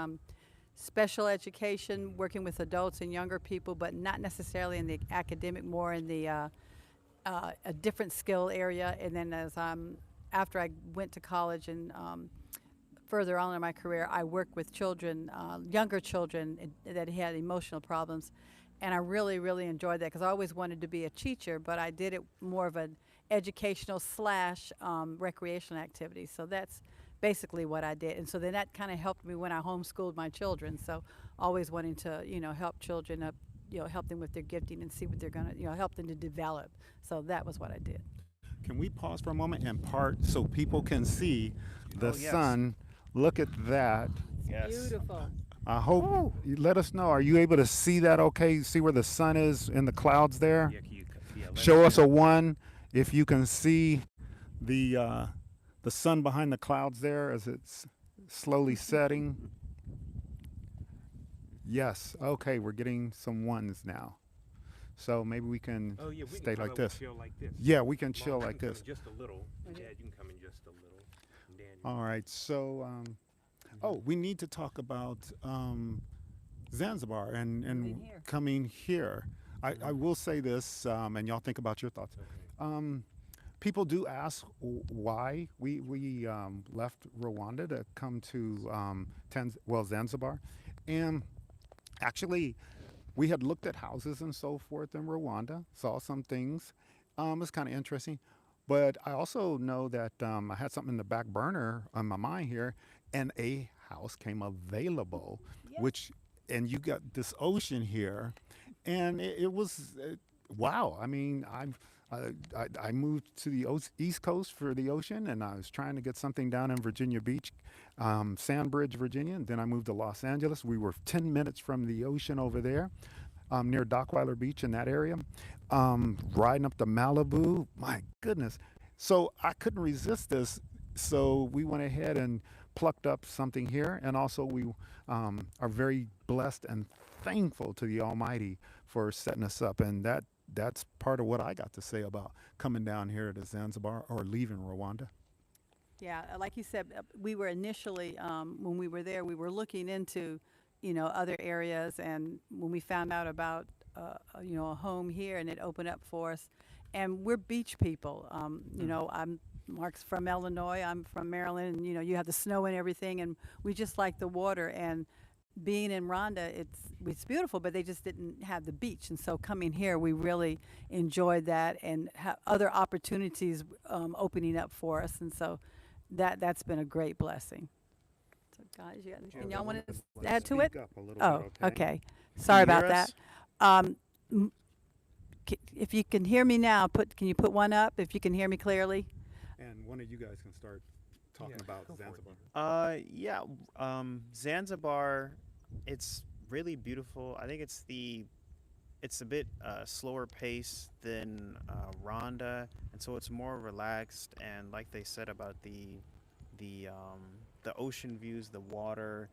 special education, working with adults and younger people, but not necessarily in the academic, more in the a different skill area. And then after I went to college and further on in my career, I worked with children, younger children that had emotional problems. And I really, really enjoyed that because I always wanted to be a teacher, but I did it more of an educational slash recreational activity. So that's basically what I did. And so then that kind of helped me when I homeschooled my children. So always wanting to, help children up, help them with their gifting and see what they're going to, help them to develop. So that was what I did. Can we pause for a moment and part so people can see the Oh, yes. sun? Look at that. Yes. Beautiful. I hope you let us know. Are you able to see that okay? See where the sun is in the clouds there? Yeah, let Show us know. a one if you can see the uh, the sun behind the clouds there as it's slowly setting. Yes. Okay, we're getting some ones now. So maybe we can Oh yeah, we stay can like this. chill like this. Yeah, we can Mom, chill you like can come this. in just a little. Okay. Dad, you can come in just a little. And Daniel. All right. So, oh, we need to talk about Zanzibar Moving and here. coming here. I will say this, and y'all think about your thoughts. Okay. People do ask why we left Rwanda to come to Zanzibar, and actually, we had looked at houses and so forth in Rwanda, saw some things. It's kind of interesting, but I also know that I had something in the back burner on my mind here, and a house came available, Yeah. which and you got this ocean here, and it was wow. I mean, I moved to the East Coast for the ocean, and I was trying to get something down in Virginia Beach, Sandbridge, Virginia. And then I moved to Los Angeles. We were 10 minutes from the ocean over there, near Dockweiler Beach in that area. Riding up to Malibu, my goodness. So I couldn't resist this. So we went ahead and plucked up something here, and also we are very blessed and thankful to the Almighty for setting us up, and that's part of what I got to say about coming down here to Zanzibar or leaving Rwanda. Yeah, like you said, we were initially when we were there, we were looking into, other areas, and when we found out about a home here, and it opened up for us. And we're beach people. I'm Mark's from Illinois. I'm from Maryland. And, you have the snow and everything, and we just like the water. And being in Rhonda, it's beautiful, but they just didn't have the beach. And so coming here, we really enjoyed that and other opportunities opening up for us. And so that's been a great blessing. So guys, you got anything y'all want to add to it? Speak up a little Oh, bit, okay? okay. Can Sorry you hear about that. us? Um, if you can hear me now, can you put one up if you can hear me clearly? And one of you guys can start talking Yeah, about go for it, Zanzibar. Yeah. Zanzibar, it's really beautiful. I think it's a bit slower pace than Rhonda, and so it's more relaxed. And like they said about the the ocean views, the water,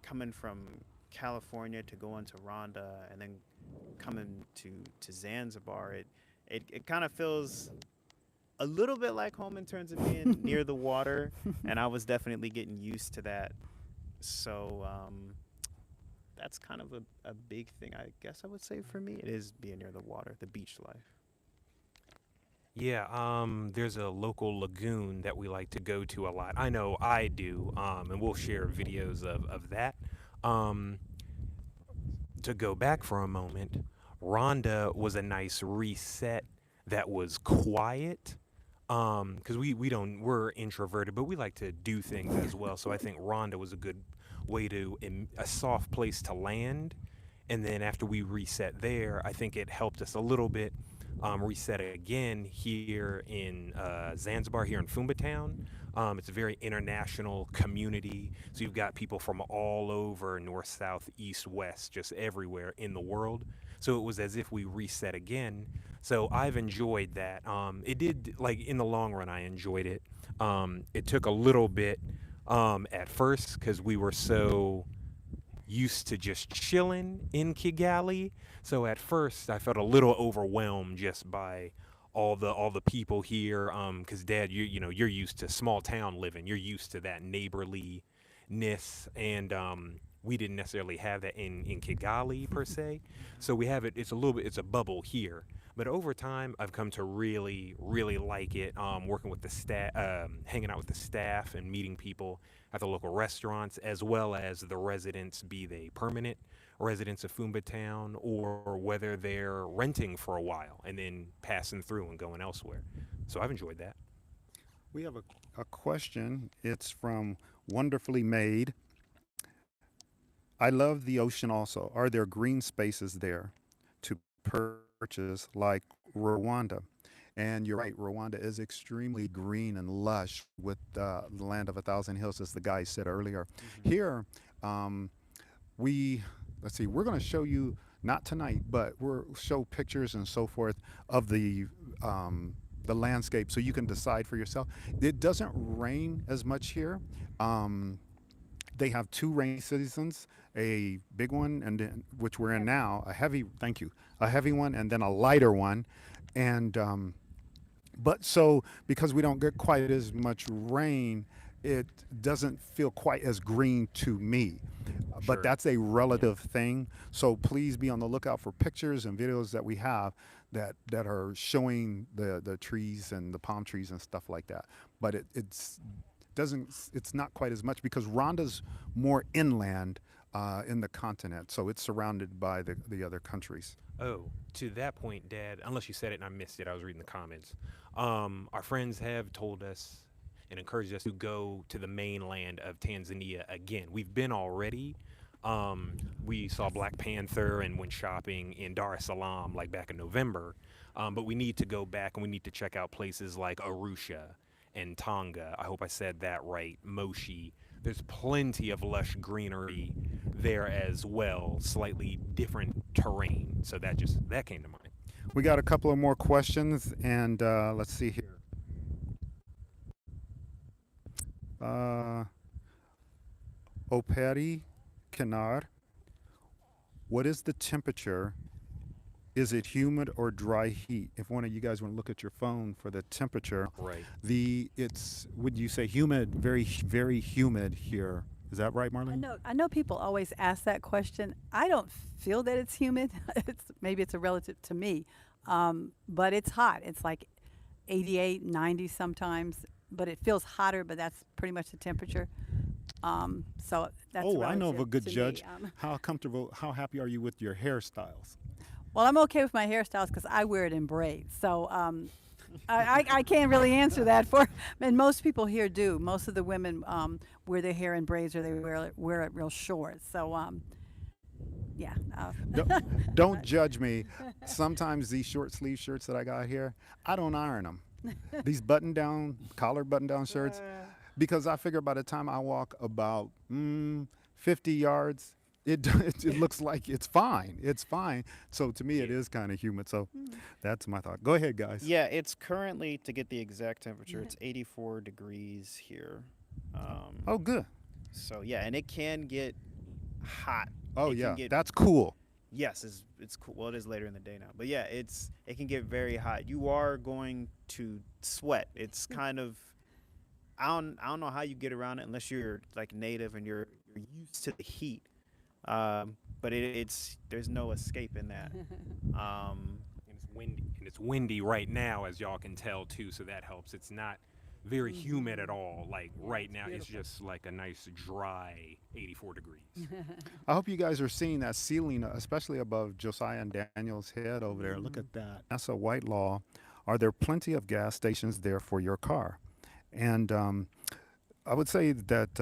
coming from California to go into Rhonda, and then coming to Zanzibar, it kind of feels a little bit like home in terms of being near the water, and I was definitely getting used to that. So that's kind of a big thing, I guess I would say for me. It is being near the water, the beach life. Yeah, there's a local lagoon that we like to go to a lot. I know I do, and we'll share videos of that. Um, to go back for a moment, Rhonda was a nice reset that was quiet. Because we're introverted, but we like to do things as well. So I think Rhonda was a good way a soft place to land. And then after we reset there, I think it helped us a little bit reset again here in Zanzibar, here in Fumba Town. It's a very international community. So you've got people from all over, north, south, east, west, just everywhere in the world. So it was as if we reset again. So I've enjoyed that. It did, like, in the long run, I enjoyed it. It took a little bit at first because we were so used to just chilling in Kigali. So at first, I felt a little overwhelmed just by all the people here. Because Dad, you're used to small town living. You're used to that neighborliness, and we didn't necessarily have that in Kigali per se. So we have it. It's a little bit. It's a bubble here. But over time, I've come to really, really like it. Working with the staff, hanging out with the staff, and meeting people at the local restaurants, as well as the residents, be they permanent residents of Fumba Town or whether they're renting for a while and then passing through and going elsewhere. So I've enjoyed that. We have a question. It's from Wonderfully Made. I love the ocean also. Are there green spaces there to purchase like Rwanda? And you're right, Rwanda is extremely green and lush with the land of a thousand hills, as the guy said earlier. Hmm. Here, um, we let's see, we're going to show you not tonight, but we'll show pictures and so forth of the landscape so you can decide for yourself. It doesn't rain as much here. Um, they have two rainy seasons, a big one, and then, which we're in now, a heavy, thank you, a heavy one, and then a lighter one. And but so because we don't get quite as much rain, it doesn't feel quite as green to me. But Sure. that's a Yeah. relative thing. So please be on the lookout for pictures and videos that we have that are showing the trees and the palm trees and stuff like that. But it's doesn't it's not quite as much because Rwanda's more inland in the continent, so it's surrounded by the other countries. Oh, to that point, Dad, unless you said it and I missed it, I was reading the comments. Our friends have told us and encouraged us to go to the mainland of Tanzania again. We've been already. We saw Black Panther and went shopping in Dar es Salaam like back in November. But we need to go back and we need to check out places like Arusha and Tonga. I hope I said that right. Moshi. There's plenty of lush greenery there as well, slightly different terrain. So that came to mind. We got a couple of more questions, and let's see here. Uh, Operi Kenar, what is the temperature? Is it humid or dry heat? If one of you guys want to look at your phone for the temperature, Right. it's would you say humid? Very very humid here. Is that right, Marlene? I know people always ask that question. I don't feel that it's humid. Maybe it's a relative to me, but it's hot. It's like 88, 90 sometimes, but it feels hotter. But that's pretty much the temperature. So that's Oh, I know of relative a good to me. judge. How comfortable, how happy are you with your hairstyles? Well, I'm okay with my hairstyles because I wear it in braids. So I can't really answer that for, and most people here do. Most of the women wear their hair in braids or they wear it real short. So yeah. Don't, don't judge me. Sometimes these short sleeve shirts that I got here, I don't iron them. These button down, collar button down shirts, because I figure by the time I walk about 50 yards, it looks like it's fine. It's fine. So to me, it is kind of humid. So that's my thought. Go ahead, guys. Yeah, it's currently, to get the exact temperature, it's 84 degrees here. Oh, good. So yeah, and it can get hot. Oh, It can yeah. get, That's cool. yes, it's cool. Well, it is later in the day now, but yeah, it can get very hot. You are going to sweat. It's kind of, I don't know how you get around it unless you're like native and you're used to the heat. But it's there's no escape in that. Um, And it's windy right now, as y'all can tell too, so that helps. It's not very humid at all. Like right now, it's just like a nice dry 84 degrees. I hope you guys are seeing that ceiling, especially above Josiah and Daniel's head over there. Look at that. That's a white law. Are there plenty of gas stations there for your car? And I would say that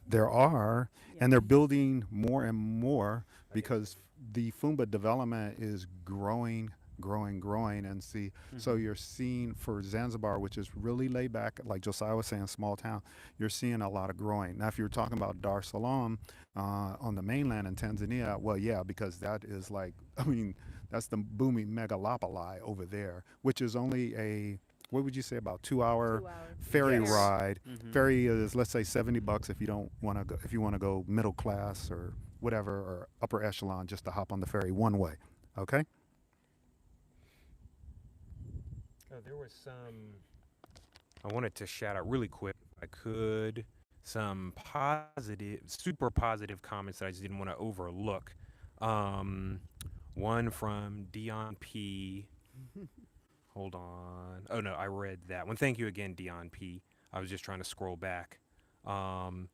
there are, and they're building more and more because the Fumba development is growing, growing, growing. And see, so you're seeing for Zanzibar, which is really laid back, like Josiah was saying, small town, you're seeing a lot of growing. Now, if you're talking about Dar es Salaam on the mainland in Tanzania, well, yeah, because that is like, I mean, that's the booming megalopoli over there, which is only a, what would you say, about 2 hour 2 hours. ferry Yes. ride. mhm. Ferry is, let's say, $70 if you don't want to go, if you want to go middle class or whatever, or upper echelon, just to hop on the ferry one way. Okay. Oh, there was some. I wanted to shout out really quick, if I could, some positive, super positive comments that I just didn't want to overlook. Um, One from Dion P. Hold on. Oh no, I read that one. Thank you again, Dion P. I was just trying to scroll back. Um,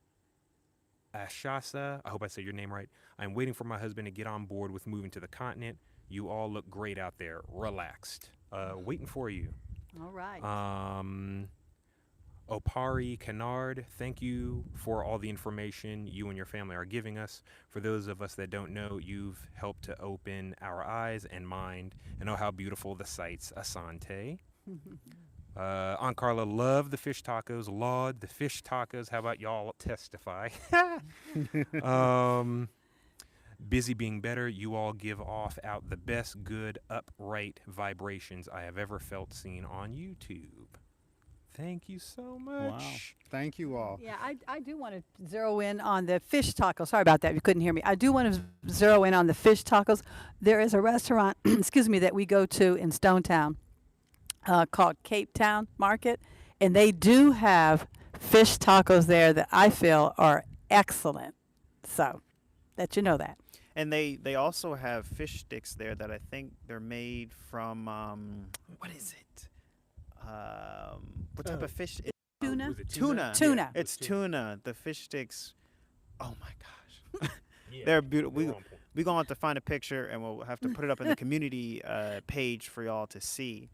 Ashasa, I hope I said your name right. I'm waiting for my husband to get on board with moving to the continent. You all look great out there. Relaxed. Waiting for you. All right. Opari Kennard, thank you for all the information you and your family are giving us. For those of us that don't know, you've helped to open our eyes and mind and know how beautiful the sights. Asante. Aunt Carla, love the fish tacos. Laud the fish tacos. How about y'all testify? Busy being better, you all give off out the best good upright vibrations I have ever felt seen on YouTube. Thank you so much. Wow. Thank you all. Yeah, I do want to zero in on the fish tacos. Sorry about that. You couldn't hear me. I do want to zero in on the fish tacos. There is a restaurant, excuse me, that we go to in Stonetown called Cape Town Market, and they do have fish tacos there that I feel are excellent. So, that you know that. And they also have fish sticks there that I think they're made from what is it? What type of fish? Tuna? Was it Tuna. Tuna. It's tuna. The fish sticks. Oh my gosh. Yeah, They're beautiful. they're on point. We're going to have to find a picture and we'll have to put it up in the community page for y'all to see.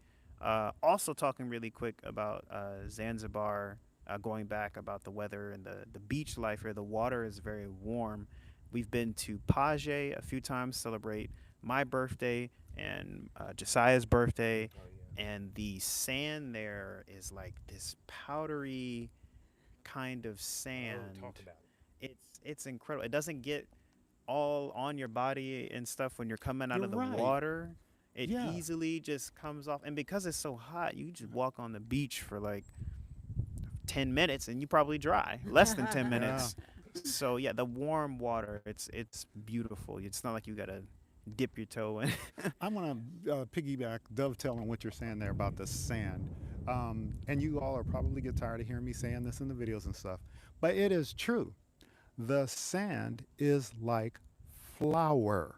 Also, talking really quick about Zanzibar, going back about the weather and the beach life here. The water is very warm. We've been to Paje a few times, celebrate my birthday and Josiah's birthday. Oh, yeah. And the sand there is like this powdery kind of sand. Oh, talk about it. It's incredible. It doesn't get all on your body and stuff when you're coming out You're of the right. water. It Yeah. easily just comes off, and because it's so hot, you just walk on the beach for like 10 minutes and you probably dry. Less than 10 minutes. So yeah, the warm water, it's beautiful. It's not like you gotta dip your toe in. I want to piggyback, dovetail on what you're saying there about the sand. And you all are probably get tired of hearing me saying this in the videos and stuff, but it is true. The sand is like flour.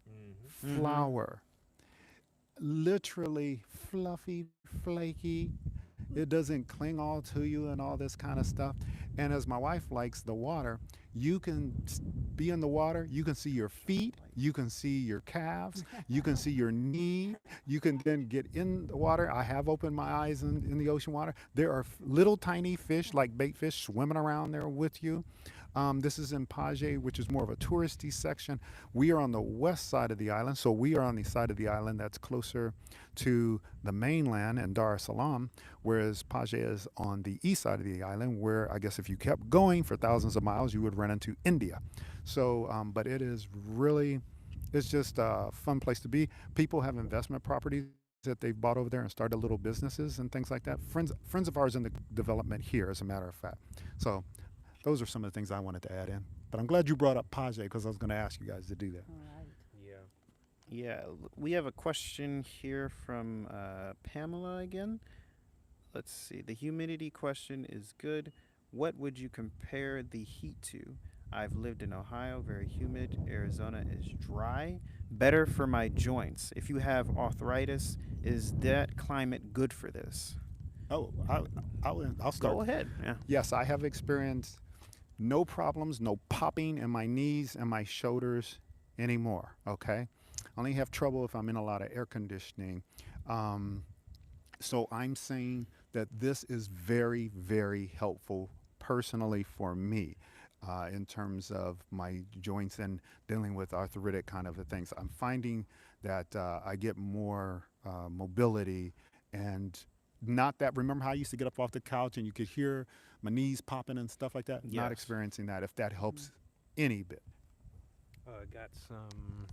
Mm-hmm. Mm-hmm. Flour. Literally fluffy, flaky. It doesn't cling all to you and all this kind of stuff. And as my wife likes the water, you can be in the water, you can see your feet, you can see your calves, you can see your knee, you can then get in the water. I have opened my eyes in the ocean water. There are little tiny fish like bait fish swimming around there with you. This is in Paje, which is more of a touristy section. We are on the west side of the island, so we are on the side of the island that's closer to the mainland and Dar es Salaam, whereas Paje is on the east side of the island, where I guess if you kept going for thousands of miles, you would run into India. So, but it is really, it's just a fun place to be. People have investment properties that they've bought over there and started little businesses and things like that. Friends of ours in the development here, as a matter of fact. So those are some of the things I wanted to add in. But I'm glad you brought up Paje because I was going to ask you guys to do that. All right. Yeah. Yeah, we have a question here from Pamela again. Let's see. The humidity question is good. What would you compare the heat to? I've lived in Ohio, very humid. Arizona is dry. Better for my joints. If you have arthritis, is that climate good for this? Oh, I'll start. Go ahead. Yeah. Yes, I have experienced no problems, no popping in my knees and my shoulders anymore. Okay. I only have trouble if I'm in a lot of air conditioning. Um, so I'm saying that this is very, very helpful personally for me in terms of my joints and dealing with arthritic kind of things. I'm finding that I get more mobility and not that. Remember how I used to get up off the couch and you could hear my knees popping and stuff like that? Not Yes. experiencing that if that Mm. helps any bit. Got some.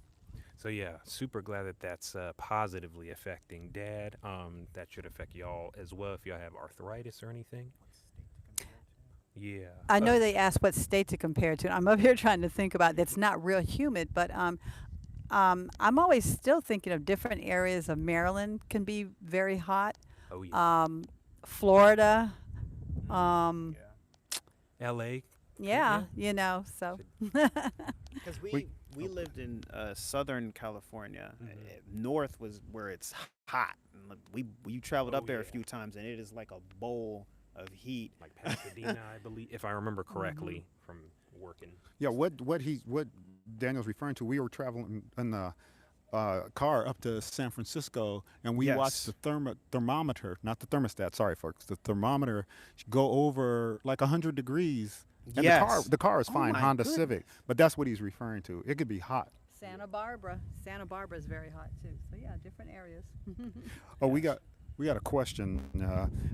So yeah, super glad that that's positively affecting Dad. That should affect y'all as well if y'all have arthritis or anything. Yeah. I know they asked what state to compare to. I'm up here trying to think about that's not real humid, but I'm always still thinking of different areas of Maryland can be very hot. Oh yeah. Um, Florida, Mm, um, yeah. L.A. yeah, Yeah. so. Should, Because We we lived in Southern California. mm-hmm. North was where it's hot. And we traveled Oh up there a yeah. few times, and it is like a bowl of heat. Like Pasadena, I believe, if I remember Hmm. correctly from working. Yeah, what Daniel's referring to, we were traveling in the car up to San Francisco, and we watched the Yes. thermometer, not the thermostat. Sorry, folks, the thermometer go over like 100 degrees, and Yes. the car is Oh fine, my Honda goodness. Civic, but that's what he's referring to. It could be hot. Santa Barbara. Santa Barbara is very hot too. So yeah, different areas. Oh, Yes. we got a question,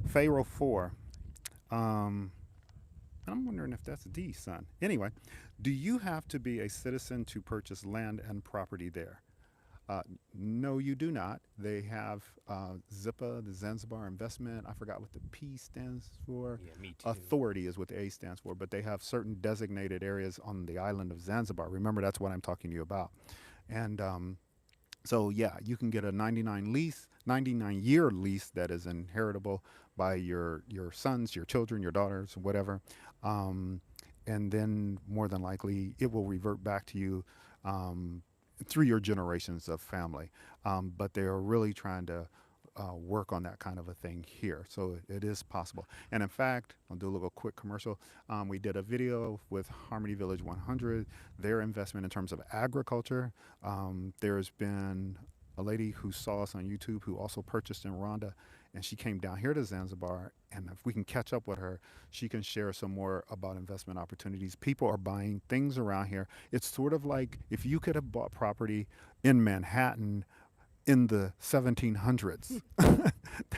Pharaoh 4. Um, I'm wondering if that's D, son. Anyway, do you have to be a citizen to purchase land and property there? Uh, no, you do not. They have ZIPA, the Zanzibar Investment. I forgot what the P stands for. Yeah, me too. Authority is what the A stands for, but they have certain designated areas on the island of Zanzibar. Remember, that's what I'm talking to you about. And so, yeah, you can get a 99-year lease that is inheritable by your sons, your children, your daughters, whatever. Um, and then more than likely, it will revert back to you um, through your generations of family. But they are really trying to work on that kind of a thing here. So it is possible. And in fact, I'll do a little quick commercial. We did a video with Harmony Village 100, their investment in terms of agriculture. There's been a lady who saw us on YouTube who also purchased in Rwanda, and she came down here to Zanzibar. And if we can catch up with her, she can share some more about investment opportunities. People are buying things around here. It's sort of like if you could have bought property in Manhattan in the 1700s.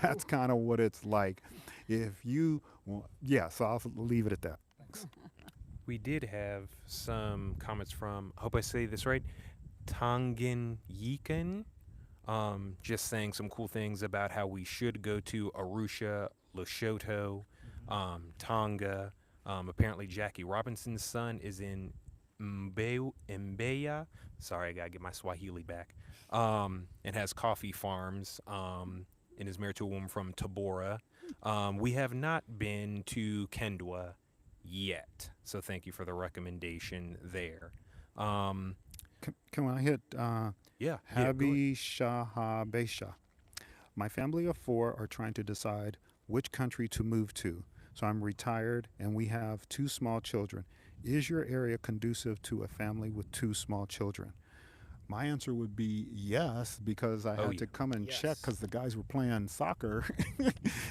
That's kind of what it's like. If you, well, yeah, so I'll leave it at that. Thanks. We did have some comments from, I hope I say this right, Tongan Yikan. Just saying some cool things about how we should go to Arusha, Lesotho, Tonga. Apparently, Jackie Robinson's son is in Mbeya. Sorry, I gotta get my Swahili back. And has coffee farms. And is married to a woman from Tabora. We have not been to Kendwa yet. So thank you for the recommendation there. Um, Can I hit yeah, yeah, go ahead. Habi Shahabesha? My family of four are trying to decide which country to move to. So I'm retired and we have two small children. Is your area conducive to a family with two small children? My answer would be yes, because I Oh had yeah. to come and check Yes. because the guys were playing soccer.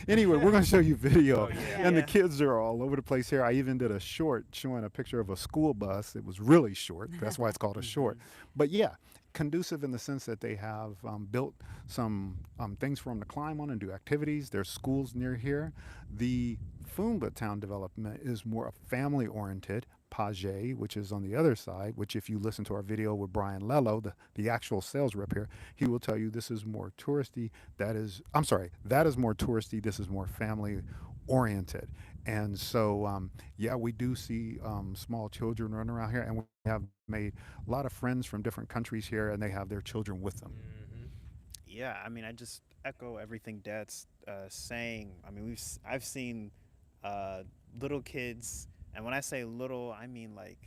Anyway, we're going to show you video, Oh yeah. Yeah. and the Yeah. kids are all over the place here. I even did a short showing a picture of a school bus. It was really short. That's why it's called a short. Hmm. But yeah, conducive in the sense that they have built some things for them to climb on and do activities. There's schools near here. The Fumba town development is more family oriented. Page, which is on the other side, which if you listen to our video with Brian Lello, the actual sales rep here, he will tell you this is more touristy. I'm sorry, that is more touristy. This is more family oriented. And so, yeah, we do see small children running around here, and we have made a lot of friends from different countries here, and they have their children with them. Hmm. Yeah, I mean, I just echo everything Dad's saying. I mean, I've seen uh, little kids, and when I say little, I mean like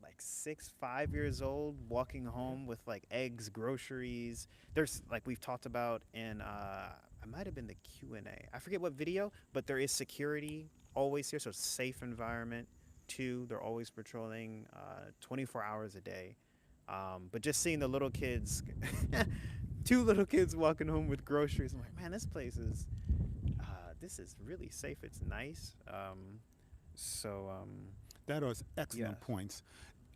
like 6, 5 years old, walking home with like eggs, groceries. There's like we've talked about in I might have been the Q&A. I forget what video, but there is security always here, so safe environment. Too, they're always patrolling 24 hours a day. But just seeing the little kids, two little kids walking home with groceries, I'm like, man, this is really safe. It's nice. So That is yeah. excellent points.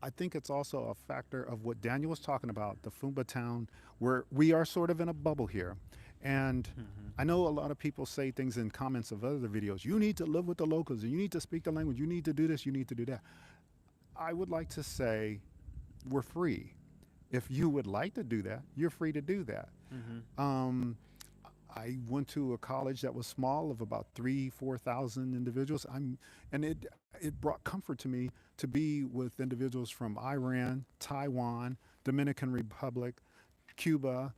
I think it's also a factor of what Daniel was talking about, the Fumba town, where we are sort of in a bubble here. And Hmm. I know a lot of people say things in comments of other videos. You need to live with the locals and you need to speak the language. You need to do this. You need to do that. I would like to say we're free. If you would like to do that, you're free to do that. Hmm. Um, I went to a college that was small of about 4,000 individuals. And it brought comfort to me to be with individuals from Iran, Taiwan, Dominican Republic, Cuba,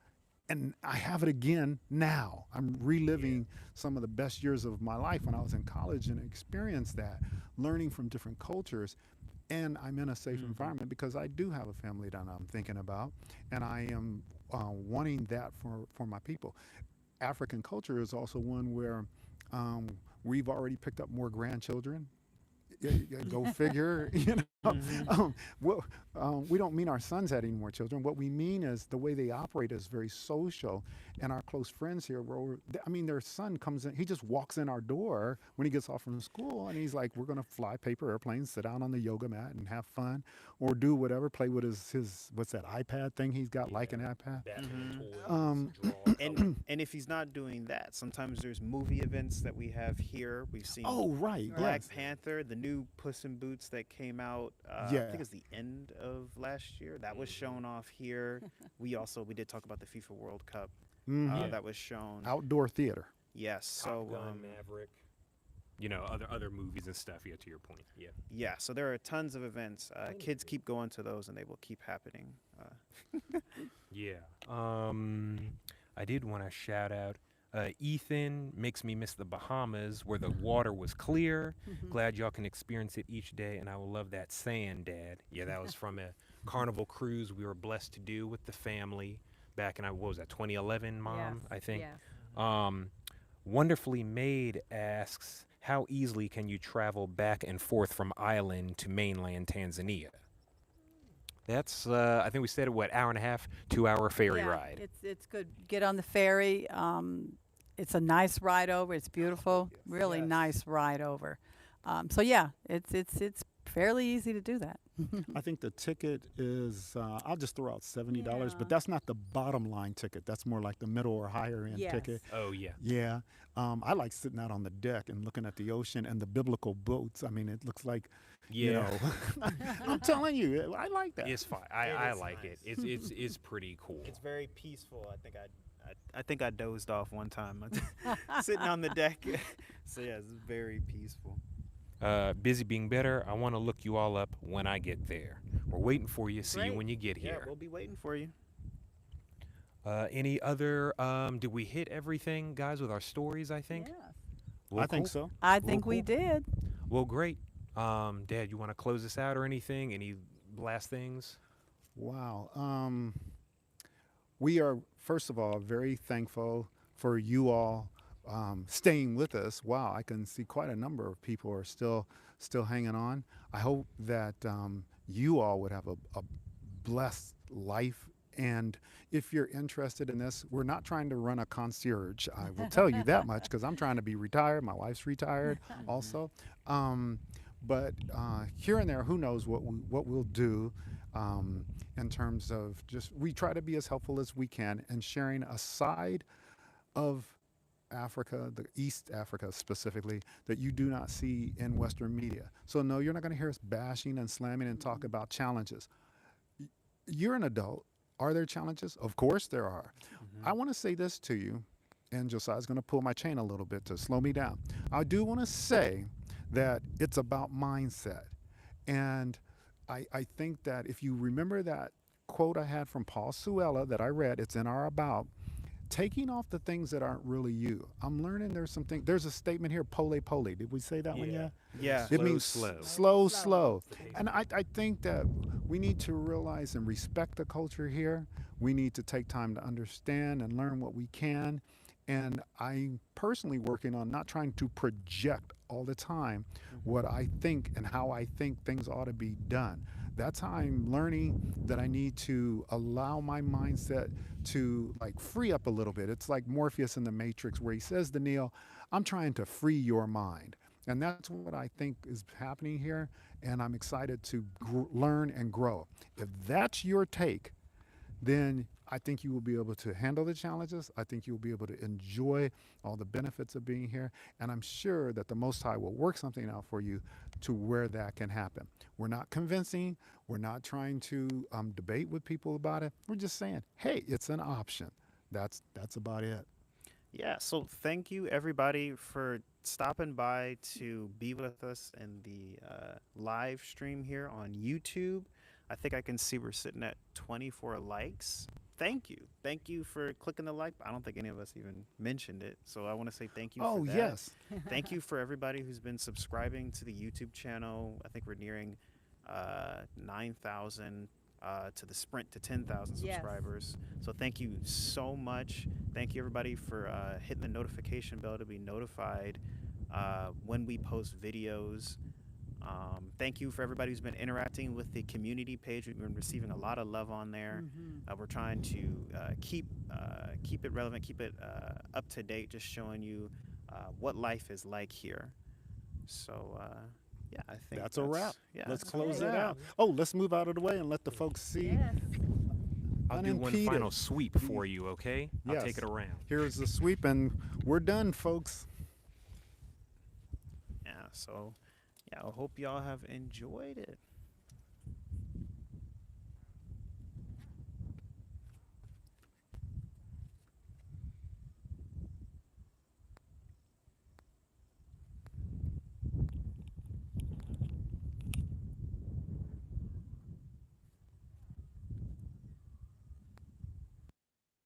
and I have it again now. I'm Yeah. reliving some of the best years of my life when I was in college and experienced that, learning from different cultures. And I'm in a safe Hmm. environment because I do have a family that I'm thinking about, and I am wanting that for my people. African culture is also one where um, we've already picked up more grandchildren. Go figure. Hmm. Well, we don't mean our sons had any more children. What we mean is the way they operate is very social. And our close friends here, I mean, their son comes in, he just walks in our door when he gets off from school, and he's like, "We're gonna fly paper airplanes, sit down on the yoga mat, and have fun, or do whatever, play with his what's that iPad thing he's got, like Yeah. an iPad." Batman Hmm. toys, Um, draw a and color. and if he's not doing that, sometimes there's movie events that we have here. We've seen oh, right, Right. Black yes, Panther, the new Puss in Boots that came out. I think yeah, it was the end of last year. That was Hmm. shown off here. We did talk about the FIFA World Cup. hmm, Yeah. That was shown. outdoor theater. Yes. Top So Gun, Maverick. You know, other movies and stuff. Yeah, to your point. Yeah. yeah. So there are tons of events. Kids Wonderful. keep going to those, and they will keep happening. Yeah. I did want to shout out. Ethan makes me miss the Bahamas where the water was clear. Glad y'all can experience it each day, and I will love that sand, Dad. Yeah, that was from a carnival cruise we were blessed to do with the family back in what was that 2011, Yes. Mom? I think. Yes. Um, Wonderfully Made asks, how easily can you travel back and forth from island to mainland Tanzania? That's I think we said what, hour and a half, 2 hour ferry Yeah, ride. it's good. Get on the ferry. It's a nice ride over. It's beautiful. Yes. Really Yes. nice ride over. So yeah, it's fairly easy to do that. I think the ticket is, I'll just throw out $70, Yeah. but that's not the bottom line ticket. That's more like the middle or higher end Yes. ticket. Oh yeah. Yeah. I like sitting out on the deck and looking at the ocean and the biblical boats. I mean, it looks like, you Yeah. know, I'm telling you, I like that. It's fine. It I is like it. nice. It's pretty cool. It's very peaceful. I think I dozed off one time, sitting on the deck. So yeah, it's very peaceful. Busy being better. I want to look you all up when I get there. We're waiting for you. See you Great. when you get Yeah, here. we'll be waiting for you. Any other? Did we hit everything, guys, with our stories? I think. Yes. Well, I think cool. so. I Well, think we cool. did. Well, great. Dad, you want to close this out or anything? Any last things? Wow. We are, first of all, very thankful for you all staying with us. Wow, I can see quite a number of people are still hanging on. I hope that you all would have a blessed life. And if you're interested in this, we're not trying to run a concierge. I will tell you that much because I'm trying to be retired. My wife's retired Hmm. also. Um, but here and there, who knows what we'll do in terms of just we try to be as helpful as we can and sharing a side of Africa, the East Africa specifically, that you do not see in Western media. So no, you're not going to hear us bashing and slamming and talk about challenges. You're an adult. Are there challenges? Of course there are. Hmm. I want to say this to you, and Josiah's going to pull my chain a little bit to slow me down. I do want to say that it's about mindset. And I think that if you remember that quote I had from Paul Suella that I read, it's in our About, taking off the things that aren't really you. I'm learning there's something, there's a statement here, pole pole. Did we say that one Yeah. yet? Yeah. It Slow, means slow. slow, Slow. slow. And I think that we need to realize and respect the culture here. We need to take time to understand and learn what we can. And I'm personally working on not trying to project all the time Hmm. what I think and how I think things ought to be done. That's how I'm learning that I need to allow my mindset to like free up a little bit. It's like Morpheus in the Matrix where he says to Neo, I'm trying to free your mind. And that's what I think is happening here. And I'm excited to learn and grow. If that's your take, then I think you will be able to handle the challenges. I think you'll be able to enjoy all the benefits of being here. And I'm sure that the Most High will work something out for you to where that can happen. We're not convincing, we're not trying to debate with people about it. We're just saying, hey, it's an option. That's about it. Yeah. So thank you everybody for stopping by to be with us in the live stream here on YouTube. I think I can see we're sitting at 24 likes. Thank you. Thank you for clicking the like. I don't think any of us even mentioned it. So I want to say thank you for Oh, that. yes. Thank you for everybody who's been subscribing to the YouTube channel. I think we're nearing 9,000 to the sprint to 10,000 Yes. subscribers. So thank you so much. Thank you everybody for hitting the notification bell to be notified when we post videos. Thank you for everybody who's been interacting with the community page. We've been receiving a lot of love on there. Hmm. We're trying to keep it relevant, keep it up to date, just showing you what life is like here. So yeah, I think That's a wrap. yeah, Let's that's a close Okay. it wrap. out. Oh, let's move out of the way and let the folks see Yes. I'll do one unimpeded. final sweep for you, okay? I'll take it Yes. around. Here's the sweep, and we're done, folks. Yeah. So yeah, I hope y'all have enjoyed it.